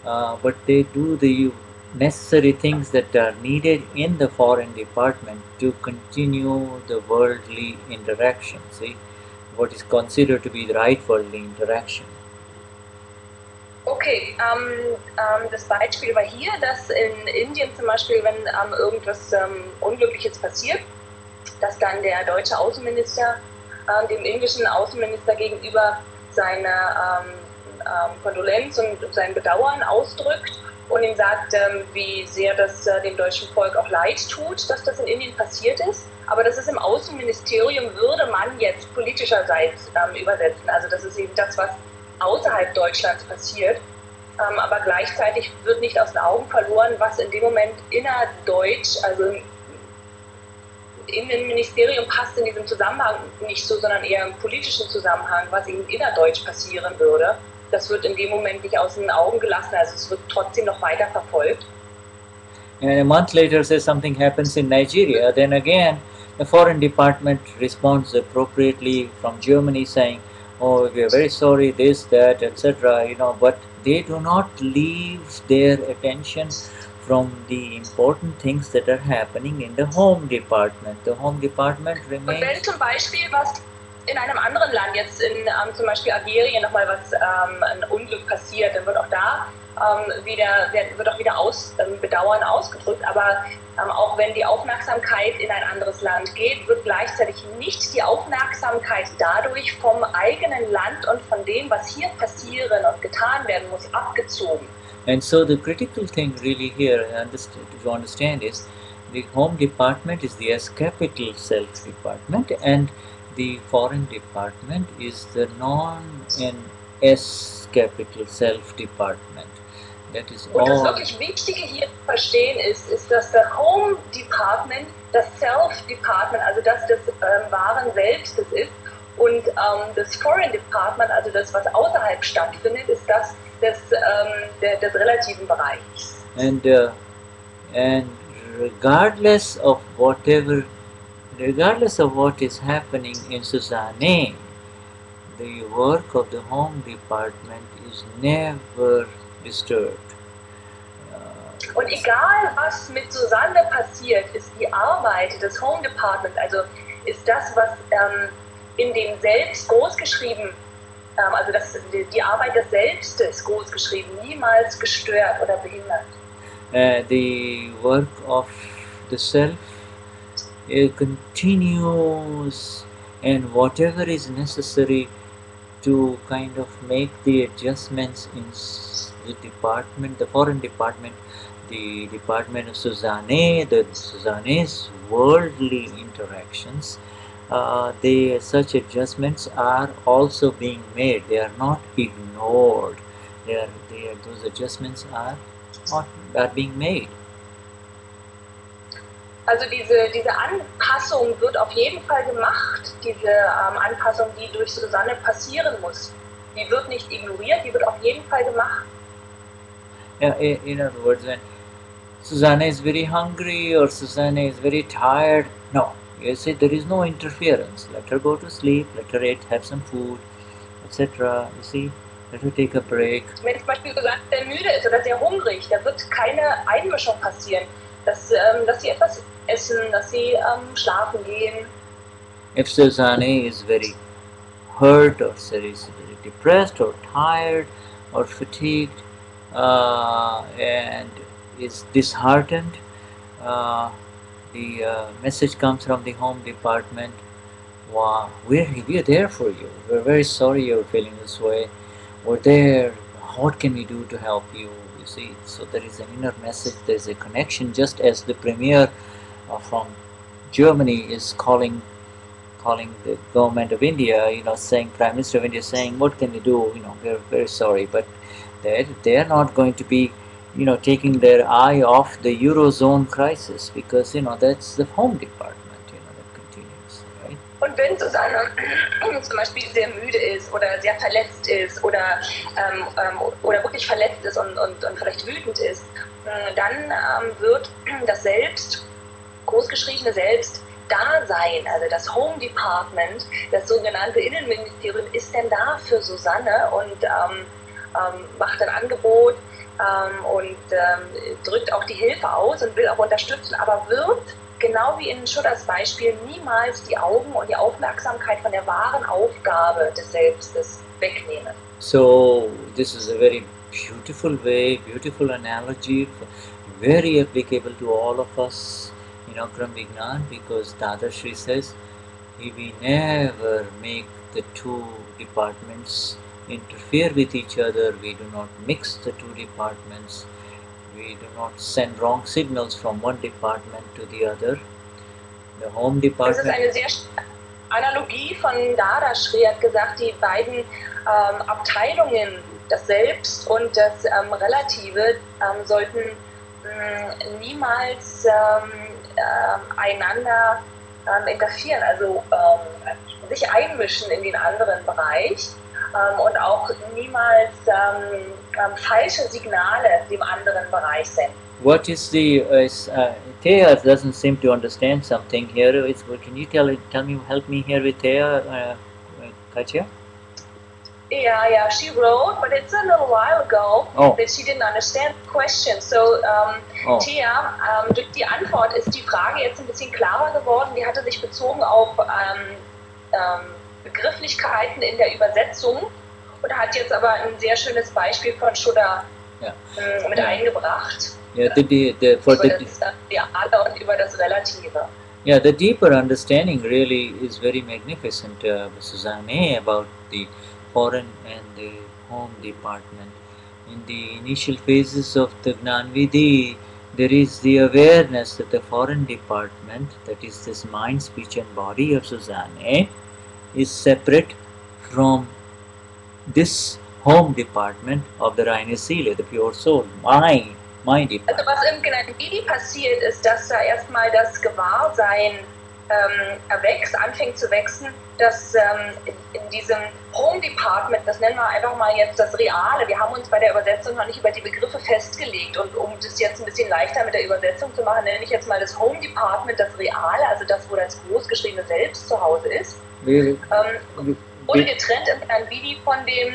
but they do the necessary things that are needed in the foreign department to continue the worldly interaction, see, what is considered to be the right worldly interaction. Okay, das Beispiel war hier, dass in Indien zum Beispiel, wenn irgendwas Unglückliches passiert, dass dann der deutsche Außenminister dem indischen Außenminister gegenüber seine Kondolenz und sein Bedauern ausdrückt und ihm sagt, wie sehr das dem deutschen Volk auch leid tut, dass das in Indien passiert ist. Aber das ist im Außenministerium, würde man jetzt politischerseits übersetzen. Also das ist eben das, was außerhalb Deutschlands passiert. Aber gleichzeitig wird nicht aus den Augen verloren, was in dem Moment innerdeutsch, also im Ministerium passt in diesem Zusammenhang nicht so, sondern eher im politischen Zusammenhang, was eben innerdeutsch passieren würde. Das wird in dem Moment nicht aus den Augen gelassen, also es wird trotzdem noch weiter verfolgt. And a month later, say something happens in Nigeria, then again the foreign department responds appropriately from Germany saying, oh, we are very sorry, this, that, etc. You know, but they do not leave their attention from the important things that are happening in the home department. The home department remains. Und wenn zum Beispiel was in einem anderen Land, jetzt in zum Beispiel Algerien nochmal was, ein Unglück passiert, dann wird auch da wieder Bedauern ausgedrückt, aber auch wenn die Aufmerksamkeit in ein anderes Land geht, wird gleichzeitig nicht die Aufmerksamkeit dadurch vom eigenen Land und von dem, was hier passieren und getan werden muss, abgezogen. And so the critical thing really here to understand is the home department is the S capital self department, and the foreign department is the non-S capital self department. That is all. Und das wirklich Wichtige hier zu verstehen ist, dass das Home Department das Self Department, also das des wahren Selbstes ist, und das Foreign Department, also das, was außerhalb stattfindet, ist das des relativen Bereichs. And regardless of what is happening in Susanne, the work of the home department is never disturbed. Und egal was mit Susanne passiert, ist die Arbeit des Home Department, also ist das, was in dem Selbst großgeschrieben also dass die Arbeit des Selbstes, großgeschrieben, niemals gestört oder behindert. The work of the self continues, and whatever is necessary to kind of make the adjustments in the department, the foreign department, the department of Suzanne's worldly interactions, such adjustments are also being made. They are not ignored. Those adjustments are being made. Also diese Anpassung wird auf jeden Fall gemacht, diese Anpassung, die durch Susanne passieren muss. Die wird nicht ignoriert, die wird auf jeden Fall gemacht. Yeah, in other words, when Susanne is very hungry or Susanne is very tired, no, you see, there is no interference. Let her go to sleep, let her eat, have some food, etc. You see, let her take a break. Wenn zum Beispiel Susanne sehr müde ist oder sehr hungrig, da wird keine Einmischung passieren, dass sie etwas essen, dass sie schlafen gehen. If Susanne is very hurt or is very depressed or tired or fatigued and is disheartened, the message comes from the home department. Wow, we're there for you. We're very sorry you're feeling this way. We're there. What can we do to help you? You see, so there is an inner message. There's a connection. Just as the premier from Germany is calling the government of India, saying, Prime Minister of India saying, what can we do? We're very sorry, but they're not going to be, taking their eye off the Eurozone crisis, because, that's the home department, that continues, right? Und wenn Susanne zum Beispiel sehr müde ist oder sehr verletzt ist oder wirklich verletzt ist und vielleicht wütend ist, dann wird das Selbst, großgeschriebene Selbst, da sein. Also das Home Department, das sogenannte Innenministerium, ist denn da für Susanne und macht ein Angebot und drückt auch die Hilfe aus und will auch unterstützen, aber wird, genau wie in Shuddhas Beispiel, niemals die Augen und die Aufmerksamkeit von der wahren Aufgabe des Selbstes wegnehmen. So this is a very beautiful way, beautiful analogy, very applicable to all of us in Akram Vignan, because Dadashri says we never make the two departments interfere with each other. We do not mix the two departments. We do not send wrong signals from one department to the other. The home department. Das ist eine sehr Analogie von Dadashri. Er hat gesagt, die beiden Abteilungen, das Selbst und das Relative, sollten niemals einander interferieren, also sich einmischen in den anderen Bereich. Und auch niemals falsche Signale dem anderen Bereich senden. What is the Thea doesn't seem to understand something here. Can you help me here with Thea, Katya? Yeah, she wrote, but it's a little while ago that she didn't understand the question. So, Thea, durch die Antwort ist die Frage jetzt ein bisschen klarer geworden. Die hatte sich bezogen auf Begrifflichkeiten in der Übersetzung und hat jetzt aber ein sehr schönes Beispiel von Shuddha mit eingebracht. Yeah, über das Reale und über das Relative. Yeah, the deeper understanding really is very magnificent, Susanne, about the foreign and the home department. In the initial phases of the Gnani, there is the awareness that the foreign department, that is this mind, speech and body of Susanne, is separate from this home department of the reine Seele, the pure soul, my department. Also was im Gnani passiert ist, dass da erstmal das Gewahrsein anfängt zu wachsen, dass in diesem Home Department, das nennen wir einfach mal jetzt das Reale, wir haben uns bei der Übersetzung noch nicht über die Begriffe festgelegt und um das jetzt ein bisschen leichter mit der Übersetzung zu machen, nenne ich jetzt mal das Home Department das Reale, also das, wo das großgeschriebene Selbst zu Hause ist. Ungetrennt im Gnani von dem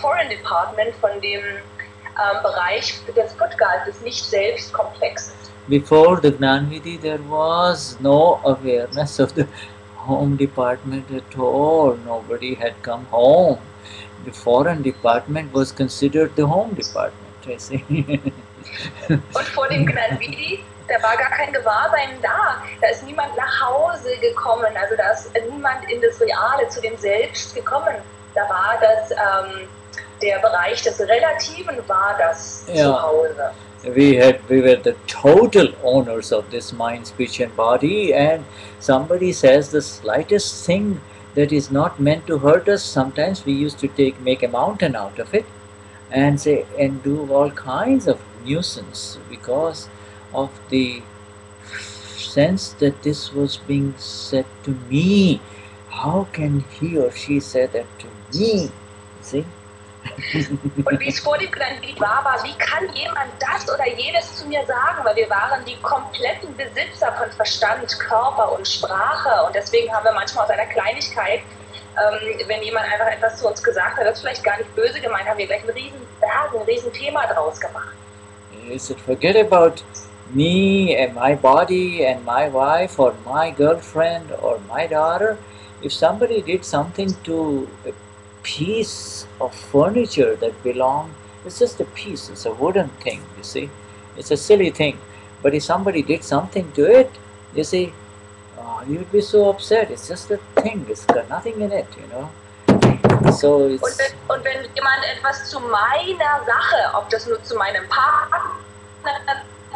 Foreign Department, von dem Bereich des Puttgals, des Nicht-Selbst-Komplexes. Before the Gnani, there was no awareness of the home department at all. Nobody had come home. The foreign department was considered the home department, I see. Und vor dem Gnani, da war gar kein Gewahrsein da. Da ist niemand nach Hause gekommen. Also da ist niemand in das Reale, zu dem Selbst gekommen. Da war das, der Bereich des Relativen war das Zuhause. We were the total owners of this mind, speech and body, and somebody says the slightest thing that is not meant to hurt us, sometimes we used to make a mountain out of it and say and do all kinds of nuisance because of the sense that this was being said to me. How can he or she say that to me? See? Und wie es vor dem Gnani war, wie kann jemand das oder jenes zu mir sagen? Weil wir waren die kompletten Besitzer von Verstand, Körper und Sprache. Und deswegen haben wir manchmal aus einer Kleinigkeit, wenn jemand einfach etwas zu uns gesagt hat, das vielleicht gar nicht böse gemeint, haben wir gleich einen riesen Berg, ein riesen Thema draus gemacht. He said, forget about me and my body and my wife or my girlfriend or my daughter. If somebody did something to a piece of furniture that belonged, it's just a piece, it's a wooden thing, you see. It's a silly thing. But if somebody did something to it, you see, you'd be so upset. It's just a thing, it's got nothing in it, you know. So it's und wenn jemand etwas zu meiner Sache, ob das nur zu meinem Partner,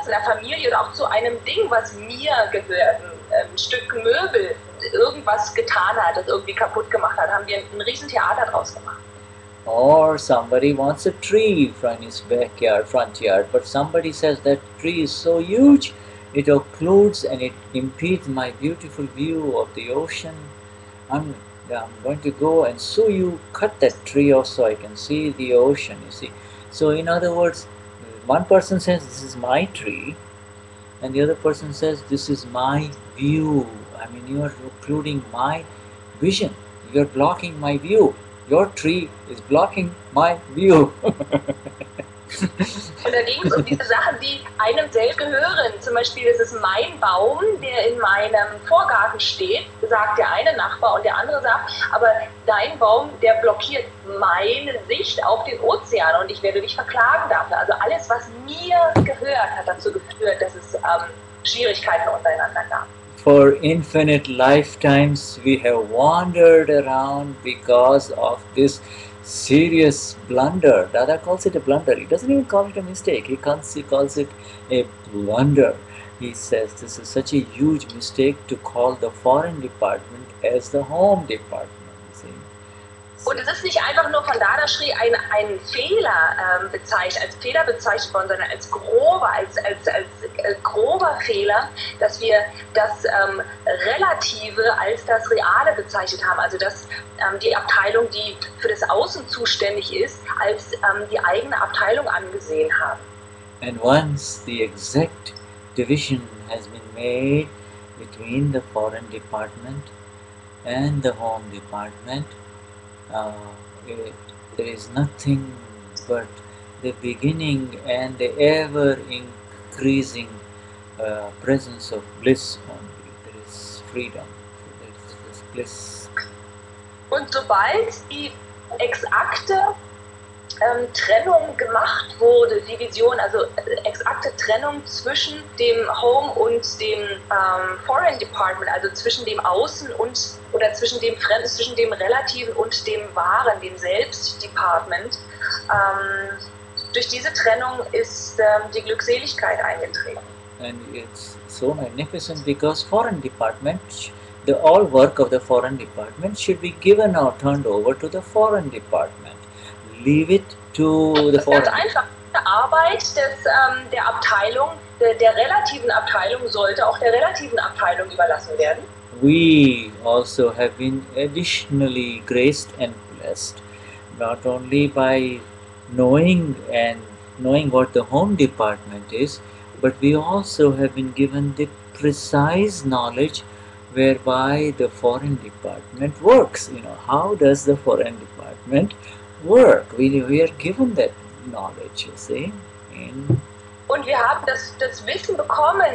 zu der Familie oder auch zu einem Ding, was mir gehört, ein Stück Möbel, irgendwas getan hat, das irgendwie kaputt gemacht hat, haben wir ein riesen Theater draus gemacht. Or somebody wants a tree from his backyard, front yard, but somebody says that tree is so huge, it occludes and it impedes my beautiful view of the ocean. I'm going to go and sue you, cut that tree off so I can see the ocean, you see. So in other words, one person says this is my tree, and the other person says this is my view. I mean, you are occluding my vision. You are blocking my view. Your tree is blocking my view. Und da ging es um diese Sachen, die einem selbst gehören. Zum Beispiel, es ist mein Baum, der in meinem Vorgarten steht, sagt der eine Nachbar, und der andere sagt, aber dein Baum, der blockiert meine Sicht auf den Ozean und ich werde dich verklagen dafür. Also alles, was mir gehört, hat dazu geführt, dass es Schwierigkeiten untereinander gab. For infinite lifetimes we have wandered around because of this serious blunder. Dada calls it a blunder. He doesn't even call it a mistake. He calls it a blunder. He says this is such a huge mistake to call the foreign department as the home department. See? Und es ist nicht einfach nur von Dadashri ein Fehler bezeichnet worden, sondern als grober Fehler, dass wir das Relative als das Reale bezeichnet haben. Also dass die Abteilung, die für das Außen zuständig ist, als die eigene Abteilung angesehen haben. And once the exact division has been made between the foreign department and the home department, there is nothing but the beginning and the ever increasing presence of bliss only. There is freedom, there is bliss. Und sobald die exakte Trennung gemacht wurde, Division, also exakte Trennung zwischen dem Home und dem Foreign Department, also zwischen dem Außen und oder zwischen dem Fremden, zwischen dem Relativen und dem Wahren, dem Selbst-Department. Durch diese Trennung ist die Glückseligkeit eingetreten. And it's so magnificent because foreign department, all work of the foreign department should be given or turned over to the foreign department. Leave it to the foreign. Ganz einfach. Die Arbeit der Abteilung, der relativen Abteilung, sollte auch der relativen Abteilung überlassen werden. We also have been additionally graced and blessed, not only by knowing what the home department is, but we also have been given the precise knowledge whereby the foreign department works. You know, how does the foreign department work? We are given that knowledge, you see. Und wir haben das Wissen bekommen,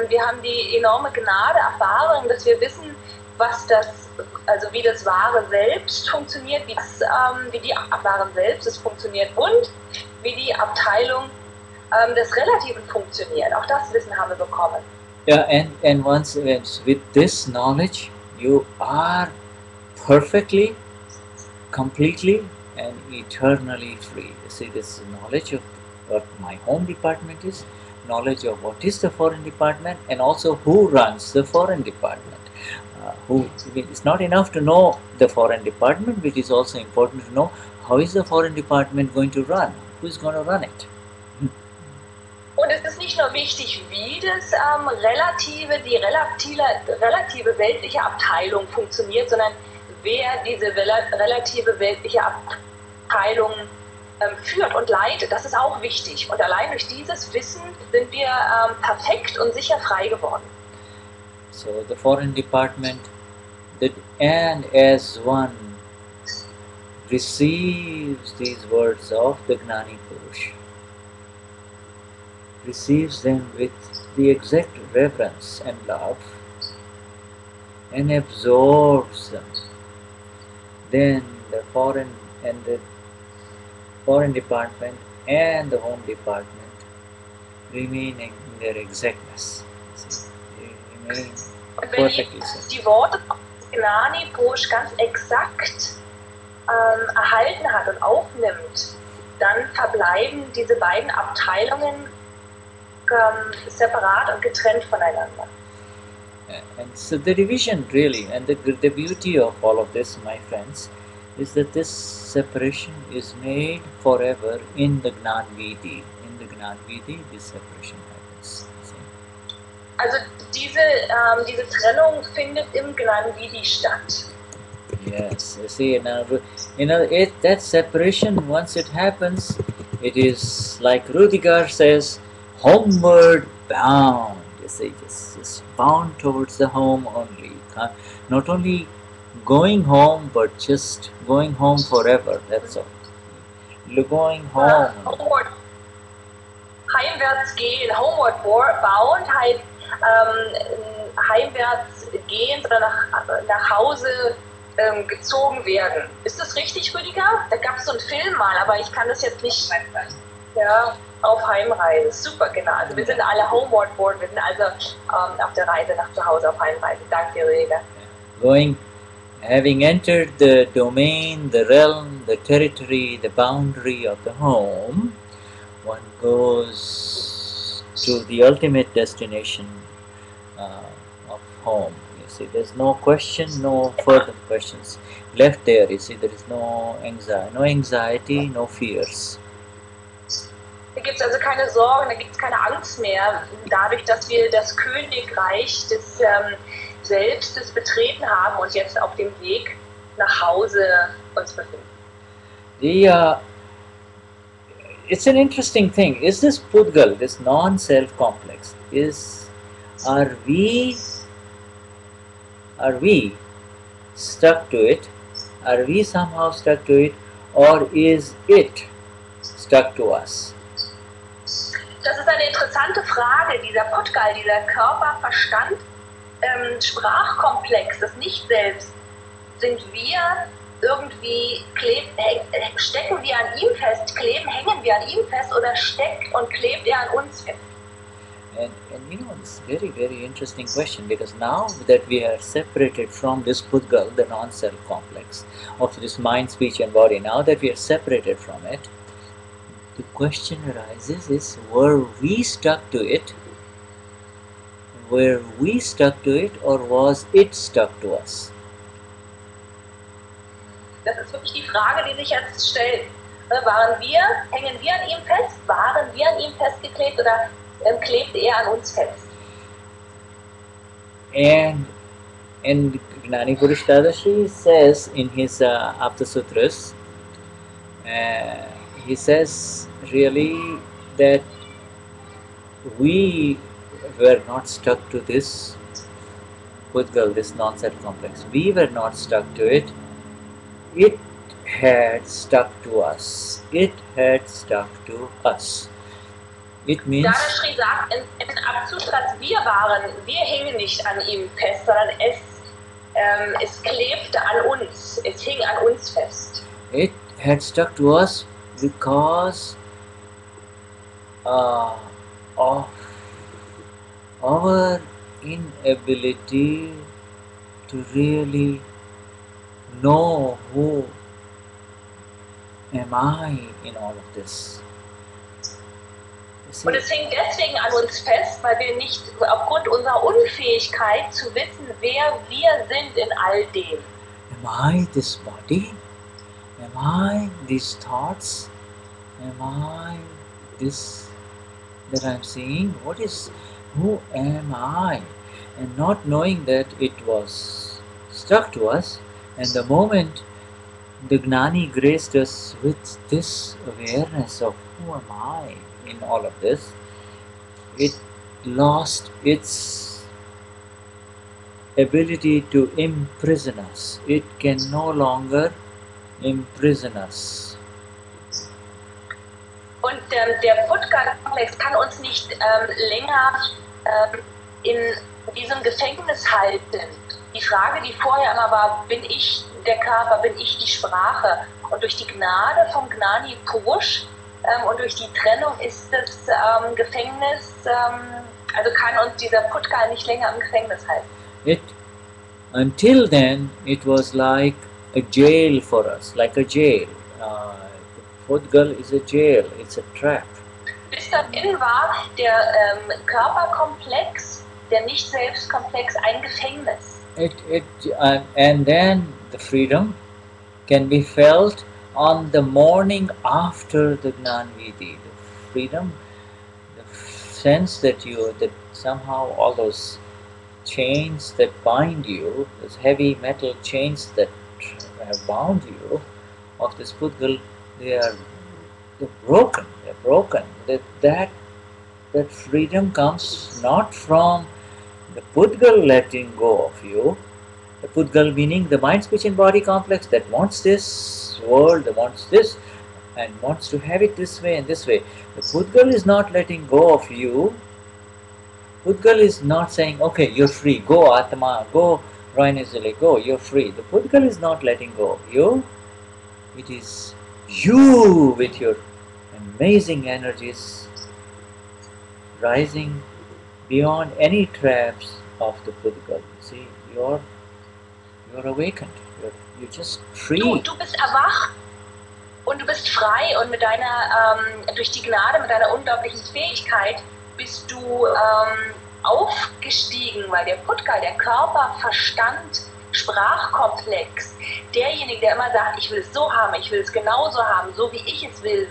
wir haben die enorme Gnade erfahren, dass wir wissen, also wie das wahre Selbst funktioniert, wie die wahren Selbst es funktioniert und wie die Abteilung des Relativen funktioniert. Auch das Wissen haben wir bekommen. Yeah, and once with this knowledge, you are perfectly, completely, and eternally free. You see, this knowledge of what my home department is, knowledge of what is the foreign department, and also who runs the foreign department. It's not enough to know the foreign department, but it is also important to know how is the foreign department going to run, who is going to run it. Und es ist nicht nur wichtig, wie das die relative weltliche Abteilung funktioniert, sondern wer diese relative weltliche Abteilung führt und leitet. Das ist auch wichtig. Und allein durch dieses Wissen sind wir perfekt und sicher frei geworden. So the foreign department, and as one receives these words of the Gnani Purush, receives them with the exact reverence and love, and absorbs them, then the foreign department and the home department remain in their exactness. Und wenn die Worte von Gnani Purush ganz exakt erhalten hat und aufnimmt, dann verbleiben diese beiden Abteilungen separat und getrennt voneinander. And so the division really, and the beauty of all of this, my friends, is that this separation is made forever in the Gnani Vidi. In the Gnani Vidi, this separation happens. Also diese Trennung findet im Gnani Vidi statt. Yes, you see, that separation, once it happens, it is like Rudiger says, homeward bound. You see, just bound towards the home only. Not only going home, but just going home forever. That's all. Going home. Heimwärts gehen, homeward bound, heimwärts gehen oder nach Hause gezogen werden. Ist das richtig, Rüdiger? Da gab es so einen Film mal, aber ich kann das jetzt nicht. Ja, auf Heimreise. Super, genau. Also wir sind alle homeward bound, wir sind also auf der Reise nach zu Hause auf Heimreise. Danke, Rüdiger. Having entered the domain, the realm, the territory, the boundary of the home, one goes to the ultimate destination of home. You see, there's no question, no further questions left there. You see, there is no anxiety, no fears. Da gibt es also keine Sorgen, da gibt es keine Angst mehr, dadurch, dass wir das Königreich des Selbstes betreten haben und jetzt auf dem Weg nach Hause uns befinden. It's an interesting thing. Is this Pudgal, this non-self complex, are we stuck to it? Are we somehow stuck to it, or is it stuck to us? Das ist eine interessante Frage, dieser Pudgal, dieser Körper-Verstand, Sprachkomplex, das Nicht-Selbst. Sind wir irgendwie, stecken wir an ihm fest, hängen wir an ihm fest oder steckt und klebt er an uns fest? And it's a very, very interesting question, because now that we are separated from this Pudgal, the non-self complex of this mind, speech and body, now that we are separated from it, the question arises is, were we stuck to it? Were we stuck to it, or was it stuck to us? Das ist wirklich die Frage, die sich jetzt stellt. Hängen wir an ihm fest? Waren wir an ihm festgeklebt oder klebte er an uns fest? And Gnani Purush Dadashri says in his Apta Sutras, he says really that we were not stuck to this Pudgal, this non-self complex. We were not stuck to it. It had stuck to us. It had stuck to us. It means... Dadashri sagt in Abzusatz, wir hängen nicht an ihm fest, sondern es klebte an uns, es hing an uns fest. It had stuck to us because of our inability to really know who am I in all of this. Und es hing deswegen an uns fest, weil wir nicht, aufgrund unserer Unfähigkeit zu wissen, wer wir sind in all dem. Am I this body? Am I these thoughts? Am I this that I'm seeing? Who am I? And not knowing that it was stuck to us, and the moment the Gnani graced us with this awareness of who am I in all of this, it lost its ability to imprison us. It can no longer imprison us. Und der Buddha-Komplex kann uns nicht länger in diesem Gefängnis halten. Die Frage, die vorher immer war, bin ich der Körper, bin ich die Sprache? Und durch die Gnade vom Gnani Purush und durch die Trennung ist das Gefängnis, also kann uns dieser Putka nicht länger im Gefängnis halten. Until then, it was like a jail for us, like a jail. Pudgal is a jail, it's a trap. Bis dahin war der Körperkomplex, der Nicht-Selbst-Komplex ein Gefängnis. And then the freedom can be felt on the morning after the Gnanvidhi. The freedom, the sense that somehow all those chains that bind you, those heavy metal chains that have bound you of this Pudgal, they're broken. They're broken. That freedom comes not from the Pudgal letting go of you. The Pudgal meaning the mind, speech and body complex that wants this world, that wants this and wants to have it this way and this way. The Pudgal is not letting go of you. Pudgal is not saying, okay, you're free, go Atma, go Rainazili, go, you're free. The Pudgal is not letting go of you. It is you with your amazing energies rising beyond any traps of the Pudgal. See, you're awakened. You're just free. Du bist erwacht und du bist frei und mit deiner, durch die Gnade, mit deiner unglaublichen Fähigkeit bist du aufgestiegen, weil der Pudgal, der Körper, Verstand, Sprachkomplex, derjenige, der immer sagt, ich will es so haben, ich will es genauso haben, so wie ich es will,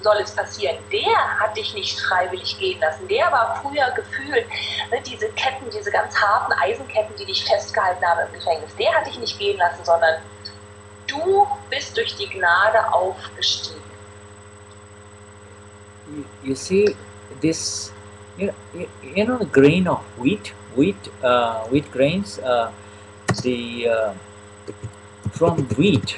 soll es passieren, der hat dich nicht freiwillig gehen lassen. Der war früher gefühlt, ne, diese Ketten, diese ganz harten Eisenketten, die dich festgehalten haben im Gefängnis, der hat dich nicht gehen lassen, sondern du bist durch die Gnade aufgestiegen. You see, this, you know the grain of wheat grains, from wheat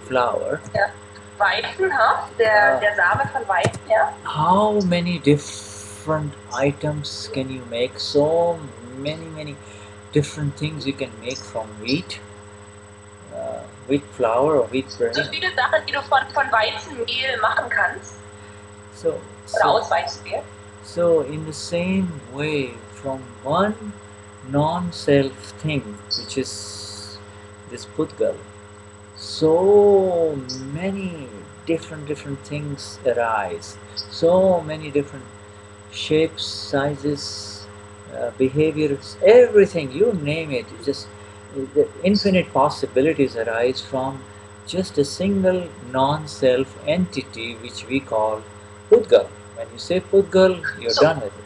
flour. Ja. Weizen, der Same von Weizen, ja. How many different items can you make? So many different things you can make from wheat flour or wheat bread. So viele Sachen, die du von Weizenmehl machen kannst. Oder aus Weizenmehl. So in the same way, from one non-self thing, which is this Pudgal, so many different things arise, so many different shapes, sizes, behaviors, everything, you name it, just the infinite possibilities arise from just a single non-self entity which we call Pudgal. When you say Pudgal, you're done with it.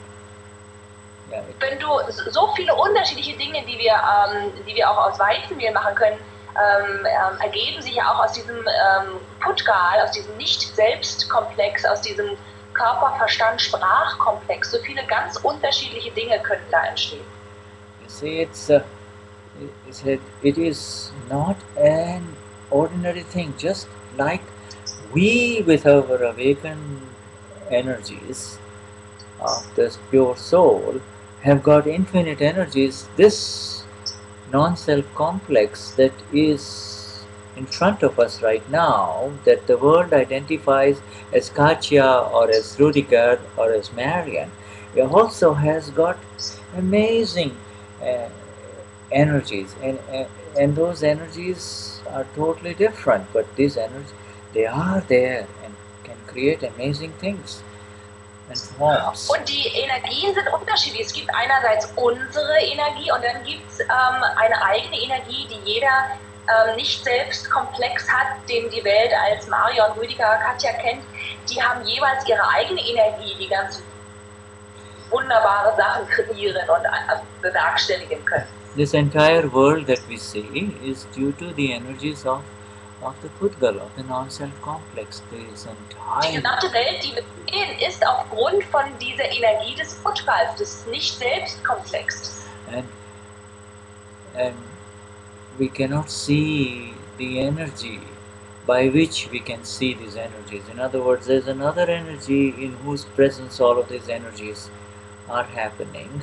Yeah, wenn du so viele unterschiedliche Dinge, die wir auch aus Weizenmehl machen können, ergeben sich ja auch aus diesem Pudgal, aus diesem Nicht-Selbst-Komplex, aus diesem Körper-Verstand-Sprachkomplex. So viele ganz unterschiedliche Dinge können da entstehen. You see, it is not an ordinary thing, just like we with our awakened energies of this pure soul have got infinite energies. This non-self complex that is in front of us right now, that the world identifies as Katya or as Rudiger or as Marian, it also has got amazing uh, energies, and those energies are totally different, but these energies, they are there and can create amazing things and forms. Und die Energien sind unterschiedlich. Es gibt einerseits unsere Energie und dann gibt es eine eigene Energie, die jeder nicht selbst komplex hat, den die Welt als Marion, Rüdiger, Katja kennt. Die haben jeweils ihre eigene Energie, die ganz wunderbare Sachen kreieren und bewerkstelligen können. This entire world that we see is due to the energies of the Pudgal, of the non-self complex. Die gesamte Welt, die wir sehen, ist aufgrund von dieser Energie des Pudgals, des Nicht-Selbst-Komplex. And we cannot see the energy by which we can see these energies. In other words, there's another energy in whose presence all of these energies are happening,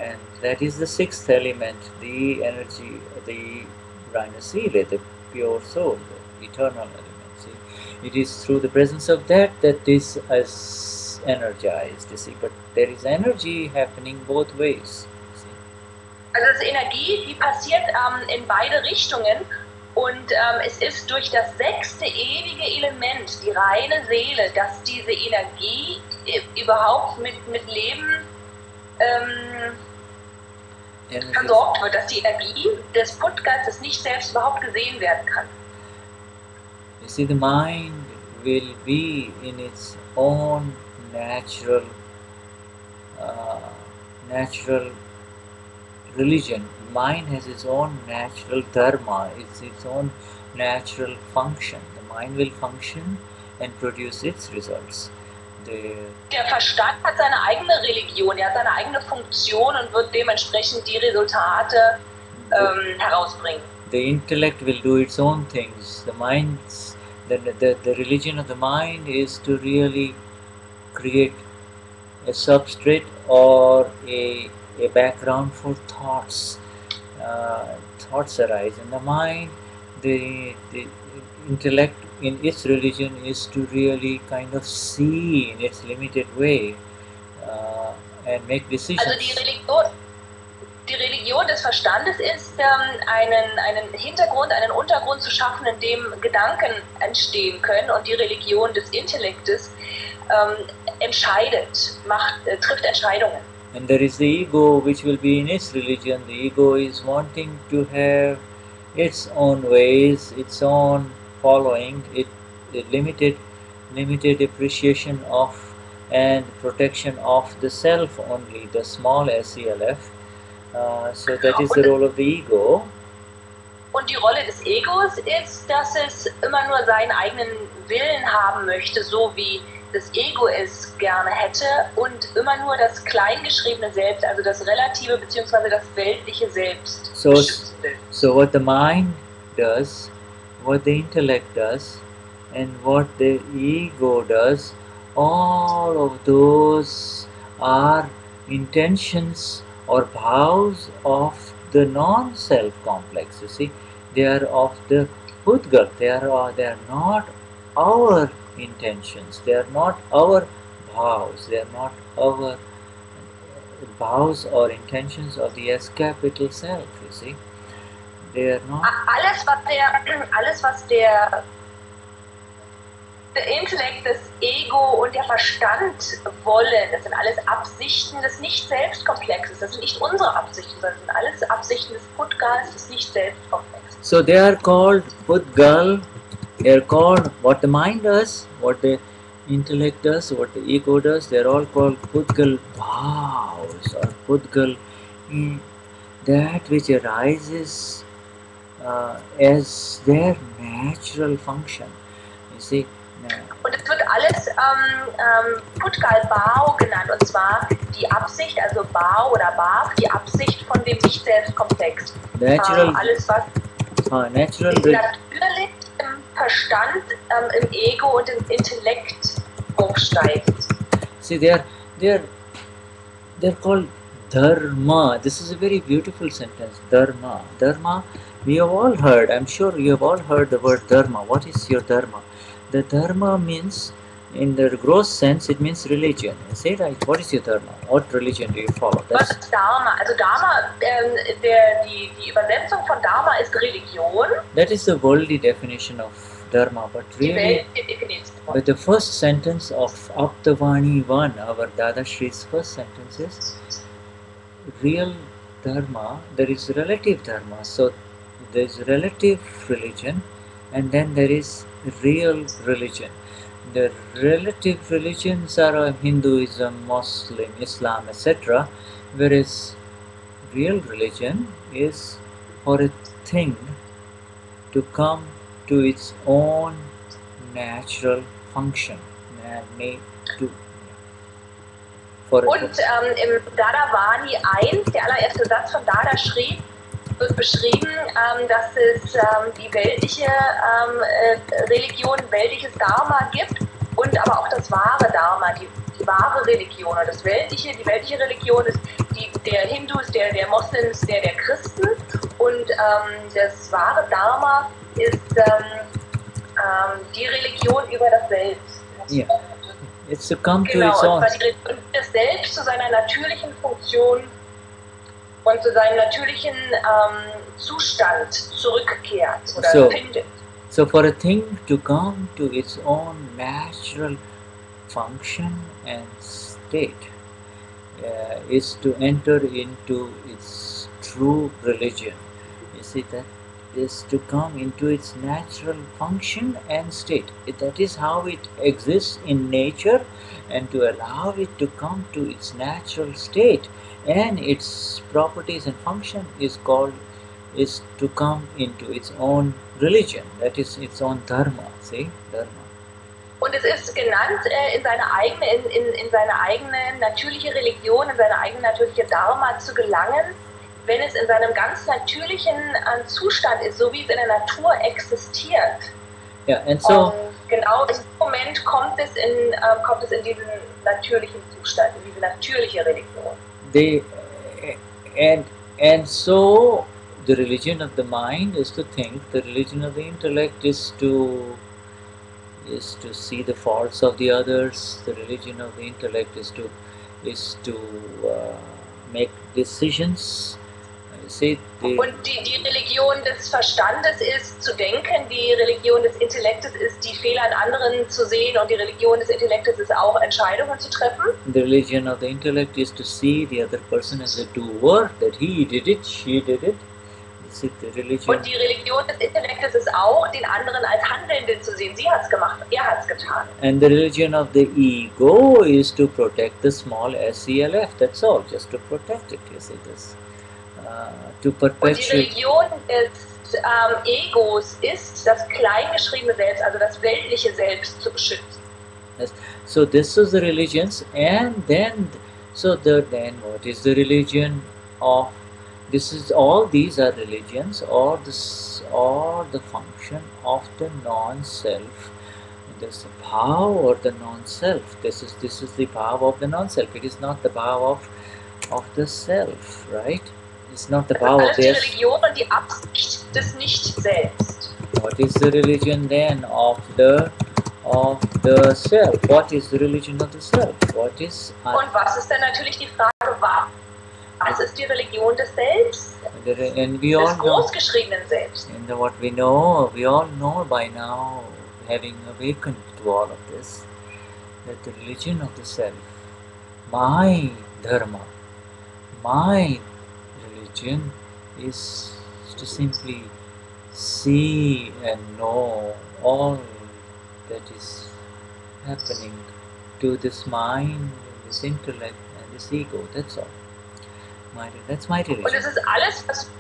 and that is the sixth element, the energy, the Rhinasile, the pure soul, the eternal element. See, it is through the presence of that this is energized. You see, but there is energy happening both ways. Also das ist Energie, die passiert in beide Richtungen und es ist durch das sechste ewige Element, die reine Seele, dass diese Energie überhaupt mit Leben versorgt wird, dass die Energie des Pudgals, des Nicht-Selbst überhaupt gesehen werden kann. You see, the mind will be in its own natural religion. Mind has its own natural dharma, it's its own natural function. The mind will function and produce its results. Der Verstand hat seine eigene Religion, er hat seine eigene Funktion und wird dementsprechend die Resultate herausbringen. The intellect will do its own things. The religion of the mind is to really create a substrate or a background for thoughts. Thoughts arise in the mind. The intellect in its religion is to really kind of see in its limited way and make decisions. Also die Religion des Verstandes ist, einen Hintergrund, einen Untergrund zu schaffen, in dem Gedanken entstehen können, und die Religion des Intellektes trifft Entscheidungen. And there is the ego which will be in its religion. The ego is wanting to have its own ways, its own following, limited appreciation of and protection of the self only, the small SELF. So that is the role of the ego. Und die Rolle des Egos ist, dass es immer nur seinen eigenen Willen haben möchte, so wie das Ego es gerne hätte, und immer nur das kleingeschriebene Selbst, also das relative bzw. das weltliche Selbst. So what the mind does, what the intellect does, and what the ego does, all of those are intentions or vows of the non-self complex. You see, they are of the Pudgal. They are not our intentions. They are not our vows. They are not our vows or intentions of the S capital self. You see, they are not. Alles, was der Intellekt, das Ego und der Verstand wollen, das sind alles Absichten des Nicht-Selbst-Komplexes. Das sind nicht unsere Absichten, sondern das sind alles Absichten des Pudgals, des Nicht-Selbst-Komplexes. So they are called Pudgal. They are called what the mind does, what the intellect does, what the ego does. They are all called Pudgal vows or Pudgal, that which arises as their natural function. You see. Und es wird alles Pudgal Bhau genannt, und zwar die Absicht, also Bhau oder Bhav, die Absicht von dem Nicht-Selbst-Komplex. Alles, was natürlich im Verstand, im Ego und im Intellekt aufsteigt. See, they're called Dharma. This is a very beautiful sentence. Dharma. Dharma. We have all heard. I'm sure you have all heard the word dharma. What is your dharma? The dharma means, in the gross sense, it means religion. Say right. What is your dharma? What religion do you follow? Was ist Dharma? Also Dharma, die Übersetzung von Dharma ist Religion. That is the worldly definition of dharma, but really, but the first sentence of Aptavani 1, our Dadashri's first sentence is real dharma. There is relative dharma. So there is relative religion, and then there is real religion. The relative religions are Hinduism, Muslim, Islam, etc. Whereas real religion is for a thing to come to its own natural function. Und im Dadavani 1, der allererste Satz von Dadashri, wird beschrieben, dass es die weltliche Religion, weltliches Dharma gibt und aber auch das wahre Dharma, die wahre Religion. Und die weltliche Religion ist die der Hindus, der Moslems, der Christen. Und das wahre Dharma ist die Religion über das Selbst. Yeah. It's to come to Genau, its und own. zwar die Religion des Selbst zu seiner natürlichen Funktion und zu seinem natürlichen Zustand zurückkehrt oder findet. So for a thing to come to its own natural function and state is to enter into its true religion. You see, that is to come into its natural function and state. That is how it exists in nature, and to allow it to come to its natural state and its properties and function is to come into its own religion, that is its own dharma. See, dharma. Und es ist genannt in seine eigene natürliche Religion, in seine eigene natürliche Dharma zu gelangen, wenn es in seinem ganz natürlichen Zustand ist, so wie es in der Natur existiert. Yeah, and so genau im Moment kommt es in diesen natürlichen Zustand, in diese natürliche Religion. And so the religion of the mind is to think, the religion of the intellect is to see the faults of the others, the religion of the intellect is to make decisions. Und die Religion des Verstandes ist zu denken, die Religion des Intellektes ist, die Fehler an anderen zu sehen, und die Religion des Intellektes ist auch, Entscheidungen zu treffen. The religion of the intellect is to see the other person as a doer, that he did it, she did it. Und die Religion des Intellektes ist auch, den anderen als Handelnden zu sehen. Sie hat es gemacht, er hat es getan. And the religion of the ego is to protect the small SELF, that's all, just to protect it, you see this. To perpetuate. Und die Religion des Egos ist, das kleingeschriebene Selbst, also das weltliche Selbst zu beschützen. Yes. So this is the religions, and then what is the religion of? All these are religions, or the function of the non-self. There's the power or the non-self. This is the power of the non-self. It is not the power of the self, right? It's not the power of the Religion und die Absicht des Nicht-Selbst. What is the religion then of the self? What is the religion of the self? What is? Und was ist dann natürlich die Frage, was ist die Religion des Selbst? And we all des großgeschriebenen Selbst. And what we all know by now, having awakened to all of this, that the religion of the self, my dharma, my religion is to simply see and know all that is happening to this mind, this intellect and this ego, that's all. That's my religion. Und es ist alles, was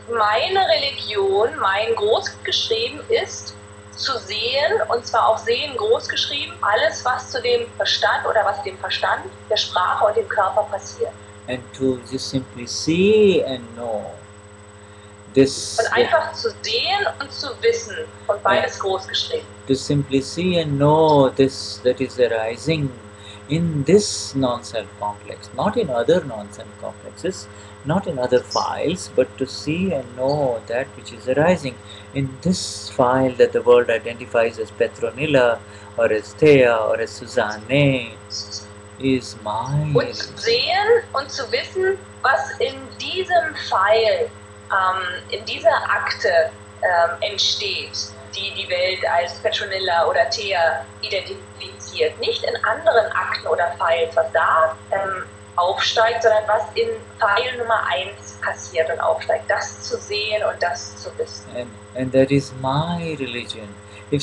meine Religion, mein großgeschrieben ist, zu sehen, und zwar auch sehen großgeschrieben, alles, was zu dem Verstand oder was dem Verstand, der Sprache und dem Körper passiert. And to just simply see and know this. Und einfach zu sehen und zu wissen, und beides großgeschrieben. To simply see and know this that is arising in this non-self complex, not in other non-self complexes, not in other files, but to see and know that which is arising in this file that the world identifies as Petronilla or as Thea or as Susanne is my. Und zu sehen und zu wissen, was in diesem File, in dieser Akte entsteht, die die Welt als Petronilla oder Thea identifiziert. Nicht in anderen Akten oder Files, was da aufsteigt, sondern was in File Nummer 1 passiert und aufsteigt. Das zu sehen und das zu wissen. And that is my religion. If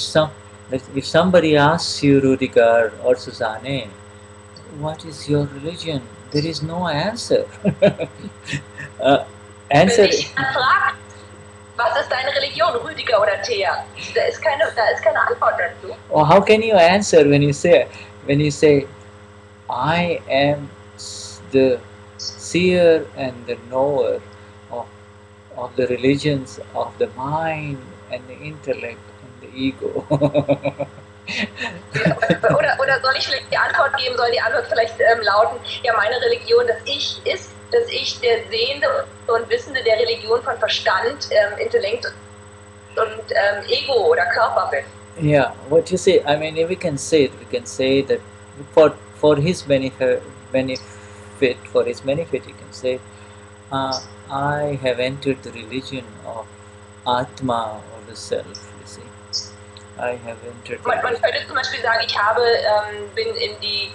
somebody asks you, Rudiger or Susanne, what is your religion? There is no answer. Answer. Wenn dich fragt, was ist deine Religion, Rüdiger oder Thea? Da ist keine Antwort dazu. Or how can you answer when you say, I am the seer and the knower of the religions of the mind and the intellect and the ego. oder soll ich vielleicht die Antwort geben, soll die Antwort vielleicht lauten, ja, meine Religion, das Ich ist, dass ich der Sehende und Wissende der Religion von Verstand, Intellekt und Ego oder Körper bin. Yeah, what you say, I mean, we can say that for his benefit, you can say, I have entered the religion of Atma or the self, you see. I have entered. Man könnte zum Beispiel sagen, ich bin in die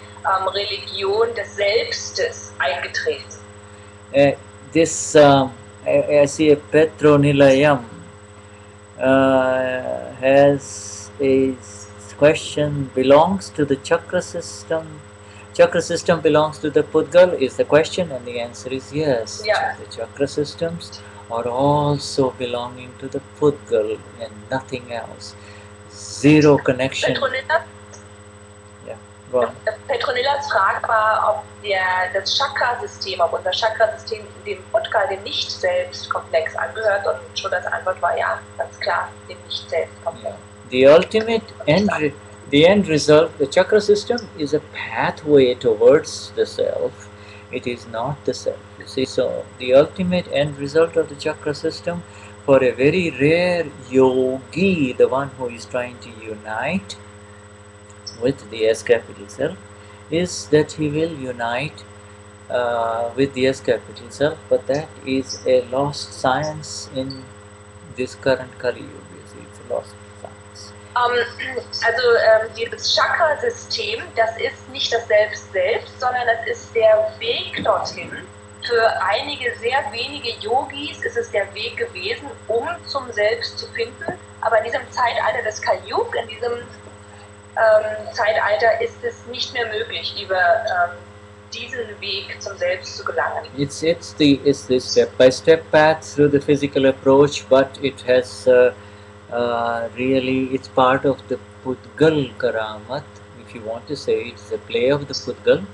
Religion des Selbstes eingetreten. This, I see a Petronilayam has a question, belongs to the chakra system. Chakra system belongs to the Pudgal is the question, and the answer is yes. Yeah. The chakra systems are also belonging to the Pudgal and nothing else. Zero connection. Petronilla? Yeah, go on. Petronillas Frage war, ob das Chakrasystem, ob unser Chakrasystem dem Pudgal, dem Nicht-Selbst-Komplex angehört, und schon das Antwort war ja, ganz klar, dem Nicht-Selbst-Komplex. Yeah. The ultimate end result, the chakra system is a pathway towards the self. It is not the self. You see, so the ultimate end result of the chakra system for a very rare yogi, the one who is trying to unite with the S capital self, is that he will unite with the S capital self, but that is a lost science in this current Kali Yuga. It's a lost science. Also dieses Chakra-System, das ist nicht das Selbst selbst, sondern das ist der Weg dorthin. Für einige sehr wenige Yogis ist es der Weg gewesen, um zum Selbst zu finden. Aber in diesem Zeitalter des Kali-Yuga, in diesem Zeitalter ist es nicht mehr möglich, über diesen Weg zum Selbst zu gelangen. It's the step-by-step path through the physical approach, but it has really, it's part of the Pudgal Karamat, if you want to say. It's a play of the Pudgal.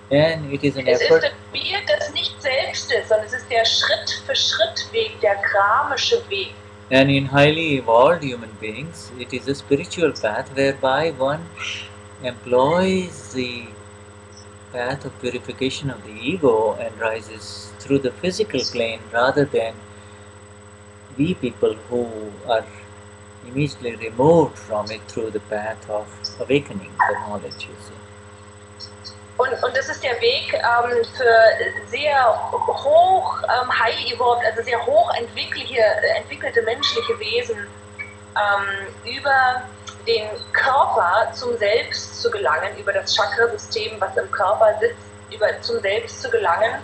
And it is an effort. Es ist das Bild, das nicht selbst ist, sondern es ist der Schritt-für-Schritt-Weg, der kramische Weg. And in highly evolved human beings, it is a spiritual path whereby one employs the path of purification of the ego and rises through the physical plane, rather than we people who are immediately removed from it through the path of awakening the knowledge, you see. Und das ist der Weg für sehr hoch, high evolved, also sehr hoch entwickelte menschliche Wesen, über den Körper zum Selbst zu gelangen, über das Chakrasystem, was im Körper sitzt, zum Selbst zu gelangen.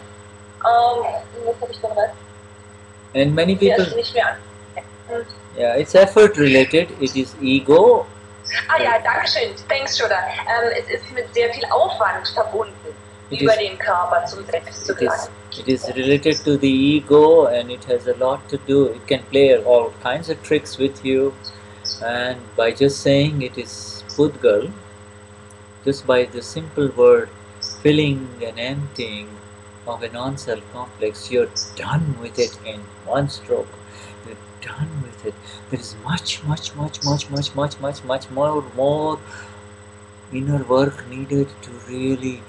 Was habe ich noch was? And many people. Nicht mehr Yeah, it's effort related. It is ego. Ja, danke schön. Thanks, Shoda. Es ist mit sehr viel Aufwand verbunden, über den Körper zum Selbst zu gelangen. It is related to the ego, and it has a lot to do. It can play all kinds of tricks with you, and by just saying it is Pudgal, just by the simple word filling and emptying of a non-self complex, you're done with it in one stroke. You're done with it. There is much more inner work needed to really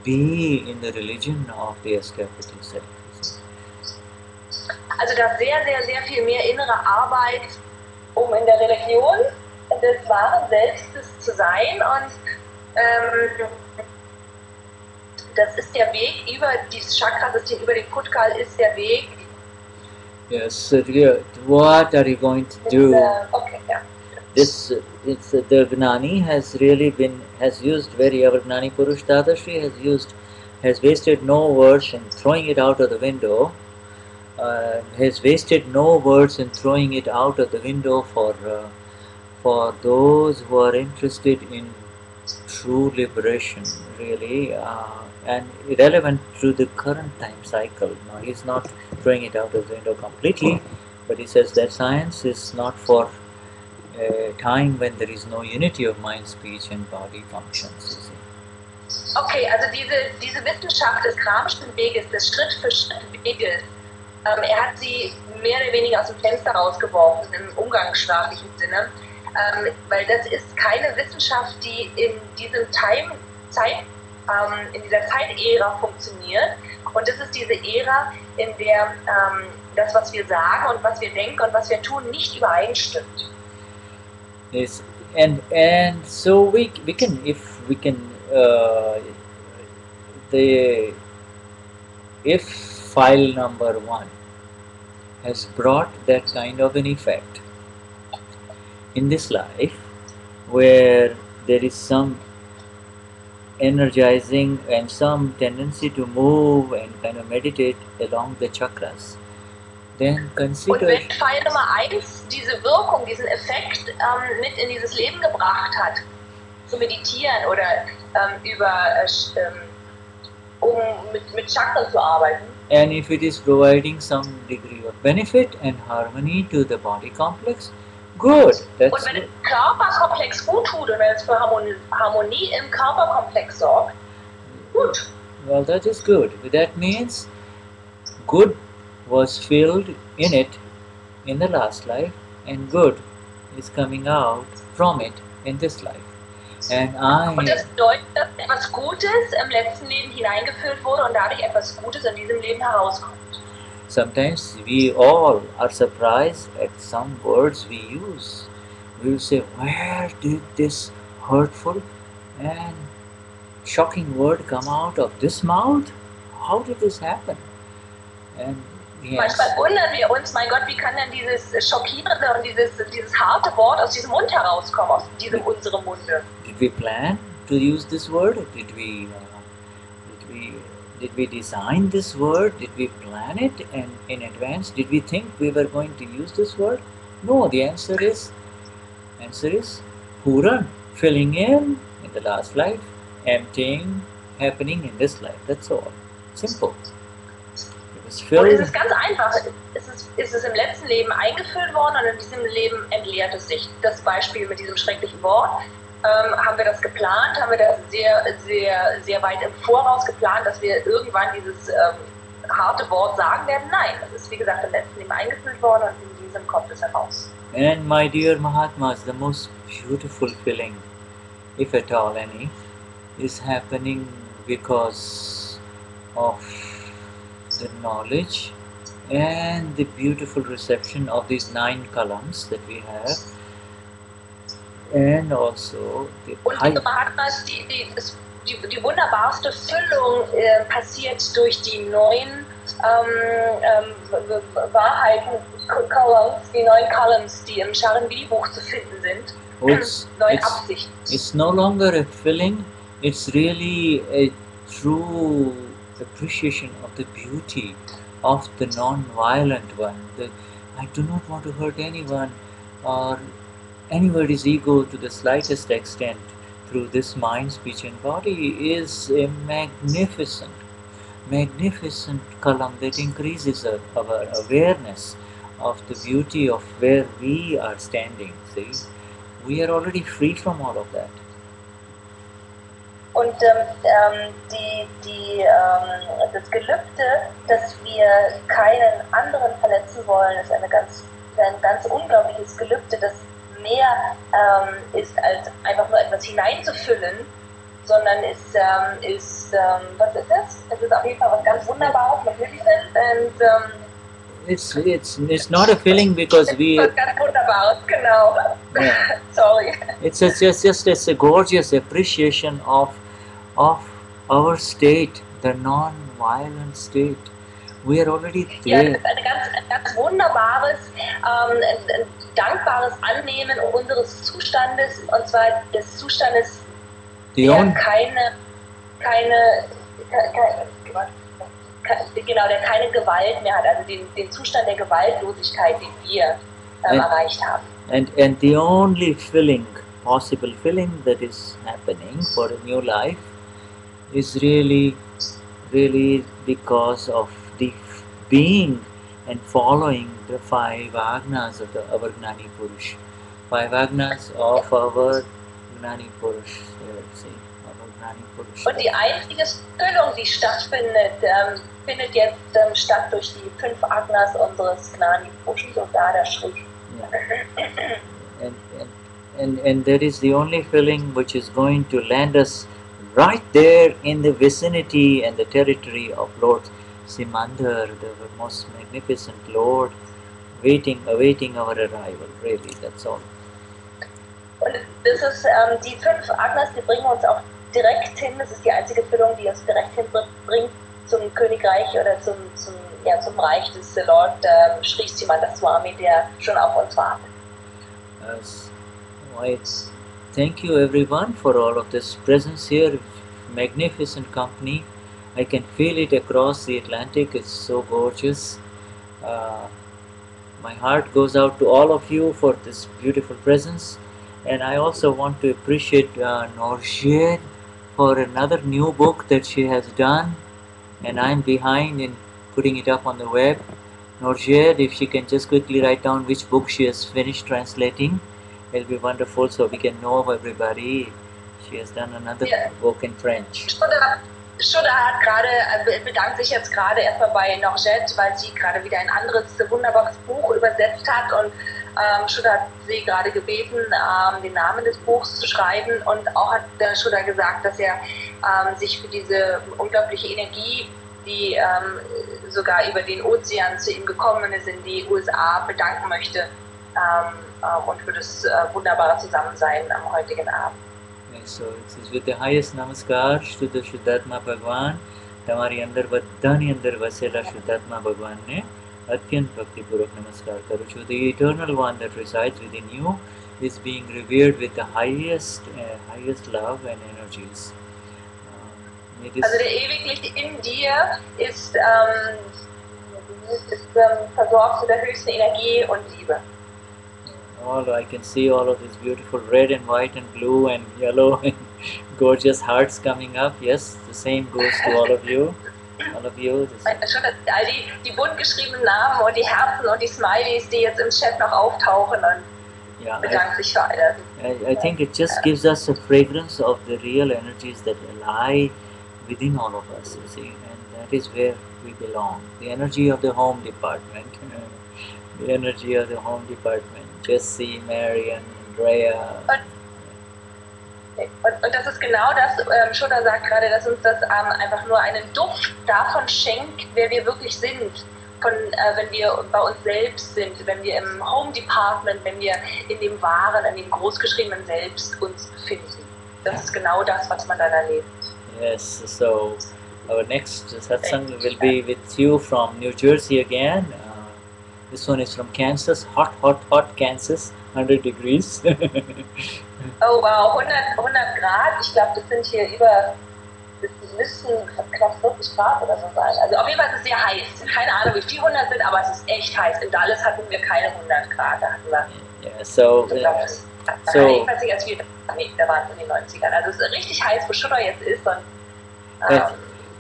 be in the religion of the escapist self. Also da sehr viel mehr innere Arbeit, um in der Religion des wahren Selbstes zu sein, und das ist der Weg über dieses Chakrasystem, über den Putkal ist der Weg. Yes, so what are you going to do? Okay, yeah. This, the Gnani has really has used our Gnani Purush Dadashri has wasted no words in throwing it out of the window. Has wasted no words in throwing it out of the window for those who are interested in true liberation, really, and irrelevant to the current time cycle. Now, he's not throwing it out of the window completely, but he says that science is not for a time when there is no unity of mind, speech, and body functions. Okay, also diese Wissenschaft des kramischen Weges, des Schritt-für-Schritt-Weges, hat sie mehr oder weniger aus dem Fenster rausgeworfen, im umgangssprachlichen Sinne, weil das ist keine Wissenschaft, die in dieser Zeitära funktioniert, und das ist diese Ära, in der das, was wir sagen und was wir denken und was wir tun, nicht übereinstimmt. Yes, and so we can, if file number 1 has brought that kind of an effect in this life, where there is some energizing and some tendency to move and kind of meditate along the chakras, then consider. Und wenn Pfeil Nummer 1 diese Wirkung, diesen Effekt mit in dieses Leben gebracht hat, zu meditieren oder mit Chakren zu arbeiten, and if it is providing some degree of benefit and harmony to the body complex, good. Und wenn der Körperkomplex gut tut und wenn es für Harmonie im Körperkomplex sorgt, gut. Well, that is good. That means good was filled in it in the last life, and good is coming out from it in this life. Und das bedeutet, dass etwas Gutes im letzten Leben hineingefüllt wurde und dadurch etwas Gutes in diesem Leben herauskommt. Sometimes we all are surprised at some words we use. We will say, where did this hurtful and shocking word come out of this mouth? How did this happen? And manchmal wundern wir uns, mein Gott, wie kann denn dieses schockierende und dieses harte Wort aus diesem Mund herauskommen, aus diesem unserem Munde? Did we plan to use this word? Did we design this word? Did we plan it in advance? Did we think we were going to use this word? No, the answer is Puran, filling in the last life, emptying, happening in this life. That's all. Simple. Und es ist ganz einfach. Es ist im letzten Leben eingefüllt worden und in diesem Leben entleert es sich. Das Beispiel mit diesem schrecklichen Wort. Haben wir das geplant? Haben wir das sehr weit im Voraus geplant, dass wir irgendwann dieses harte Wort sagen werden? Nein, es ist wie gesagt im letzten Leben eingefüllt worden und in diesem kommt es heraus. And my dear Mahatmas, the most beautiful feeling, if at all any, is happening because of the knowledge and the beautiful reception of these 9 columns that we have, and also the Mahatmas, die wunderbarste Füllung passiert durch die 9 Wahrheiten, Columns, die 9 Columns, die im Charan-Buch zu finden sind. 9 Absichten. It's no longer a feeling, it's really a true appreciation of the beauty of the non-violent one. I do not want to hurt anyone or anybody's ego to the slightest extent through this mind, speech and body is a magnificent column that increases our awareness of the beauty of where we are standing. See, we are already free from all of that. Und das Gelübde, dass wir keinen anderen verletzen wollen, ist ein ganz unglaubliches Gelübde, das mehr ist als einfach nur etwas hineinzufüllen, sondern ist was ist das? Es ist auf jeden Fall was ganz Wunderbares, magnificent, and it's not a feeling because we. Ganz Wunderbares, genau. Yeah. Sorry. It's a gorgeous appreciation of our state, the non-violent state. We are already there. Ja, das ist ein ganz wunderbares, ein dankbares Annehmen unseres Zustandes, und zwar des Zustandes, der der keine Gewalt mehr hat, also den Zustand der Gewaltlosigkeit, den wir erreicht haben. And the only possible feeling that is happening for a new life is really because of the being and following the 5 agnas of our Gnani Purush. 5 agnas of our Gnani Purush. Und die einzige Füllung, die stattfindet, findet jetzt statt durch die 5 Agnas unseres Gnani Purush Dadashri. Yeah. And that is the only feeling which is going to land us right there in the vicinity and the territory of Lord Simandar, the most magnificent Lord, awaiting our arrival. Really, that's all. Und das ist die 5 Agnas, die bringen uns auch direkt hin. Das ist die einzige Füllung, die uns direkt hinbringt zum Königreich oder zum Reich des Lord Sri Simandar Swami, der schon auf uns wartet. Thank you everyone for all of this presence here. Magnificent company. I can feel it across the Atlantic. It's so gorgeous. My heart goes out to all of you for this beautiful presence. And I also want to appreciate Norjed for another new book that she has done. And I'm behind in putting it up on the web. Norjed, if she can just quickly write down which book she has finished translating, it'll be wonderful so we can know everybody. She has done another book in French. Shuddha bedankt sich jetzt gerade erstmal bei Norjed, weil sie gerade wieder ein anderes wunderbares Buch übersetzt hat, und Shuddha hat sie gerade gebeten, den Namen des Buchs zu schreiben, und auch hat Shuddha gesagt, dass er sich für diese unglaubliche Energie, die sogar über den Ozean zu ihm gekommen ist, in die USA, bedanken möchte, und für das wunderbare Zusammensein am heutigen Abend. So it is with the highest namaskar Shuddha Shuddhatma Bhagwan, તમારી અંદર બધાની અંદર વસેલા શુદ્ધાત્મા ભગવાનને અત્યંત ભક્તિપૂર્વક નમસ્કાર કરું છું. The eternal one that resides within you is being revered with the highest love and energies. Also der Ewigliche in dir ist versorgt zu der höchsten Energie und Liebe. I can see all of this beautiful red and white and blue and yellow and gorgeous hearts coming up. Yes, the same goes to all of you. All of you. Schon all die bunt geschriebenen Namen und die Herzen und die Smileys, die jetzt im Chat noch auftauchen, und bedankt sich für alle. I think it just gives us a fragrance of the real energies that lie within all of us, you see, and that is where we belong. The energy of the home department. The energy of the home department. Jesse, Marian, Andrea. Und das ist genau das, Shuddha sagt gerade, dass uns das einfach nur einen Duft davon schenkt, wer wir wirklich sind, wenn wir bei uns selbst sind, wenn wir im Home Department, wenn wir in dem wahren, in dem großgeschriebenen Selbst uns befinden. Das ist genau das, was man dann erlebt. Yes, so our next satsang will be with you from New Jersey again. This one is from Kansas, hot Kansas, 100 degrees. Oh wow, 100 Grad. Ich glaube, das sind hier das müssten knapp 40 Grad oder so sein. Also auf jeden Fall ist es sehr heiß. Keine Ahnung, wie viel 100 sind, aber es ist echt heiß. In Dallas hatten wir keine 100 Grad. Da hatten wir. Yeah, so. Ich weiß nicht, als wir. Nee, da waren es in den 90ern. Also es ist richtig heiß, wo Shuddha jetzt ist. Und,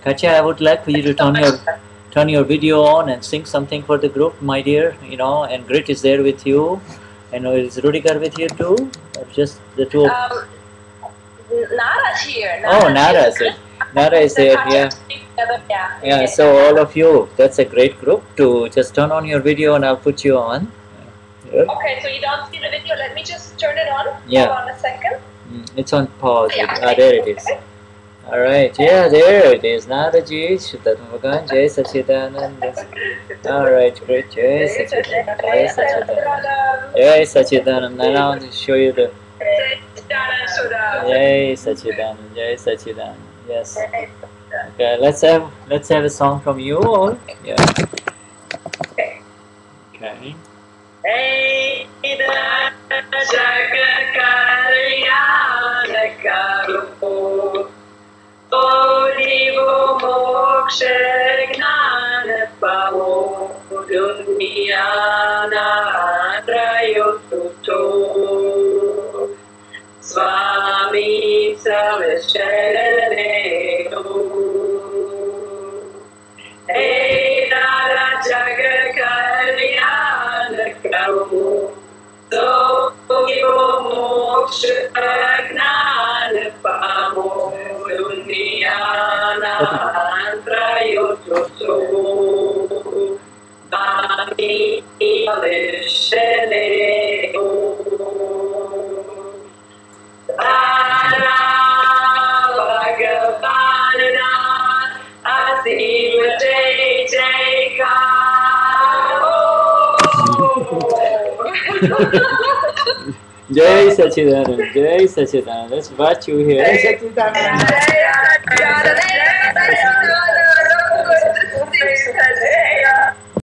Katja, I would like for you to turn your video on and sing something for the group, my dear. You know, and Grit is there with you. And is Rudiger with you too? Or just the two? Nada's here. Nada is there. Yeah. So all of you, that's a great group. To just turn on your video and I'll put you on. Okay, so you don't see the video. Let me just turn it on. Yeah. Hold on a second. It's on pause. Yeah. There it is. All right. Yeah, there it is. Nadaji, Shuddhatmavagan, Jai Sachidanand. All right, great. Jai Sachidanand. Jai Sachidanand. Jai Sachidanand. Now I'll show you the. Jai Sachidanand. Jai Sachidanand. Yes. Okay. Let's have a song from you all. Yeah. Okay. Okay. Swami Savasharane Hey Dada Jagat Kalyana Karo So Moksha Gnana Pamo Dunyana Antrayoto Swami Savasharane Jai Sachidanand, Jai Sachidanand. That's what you hear. Jai Sachidanand.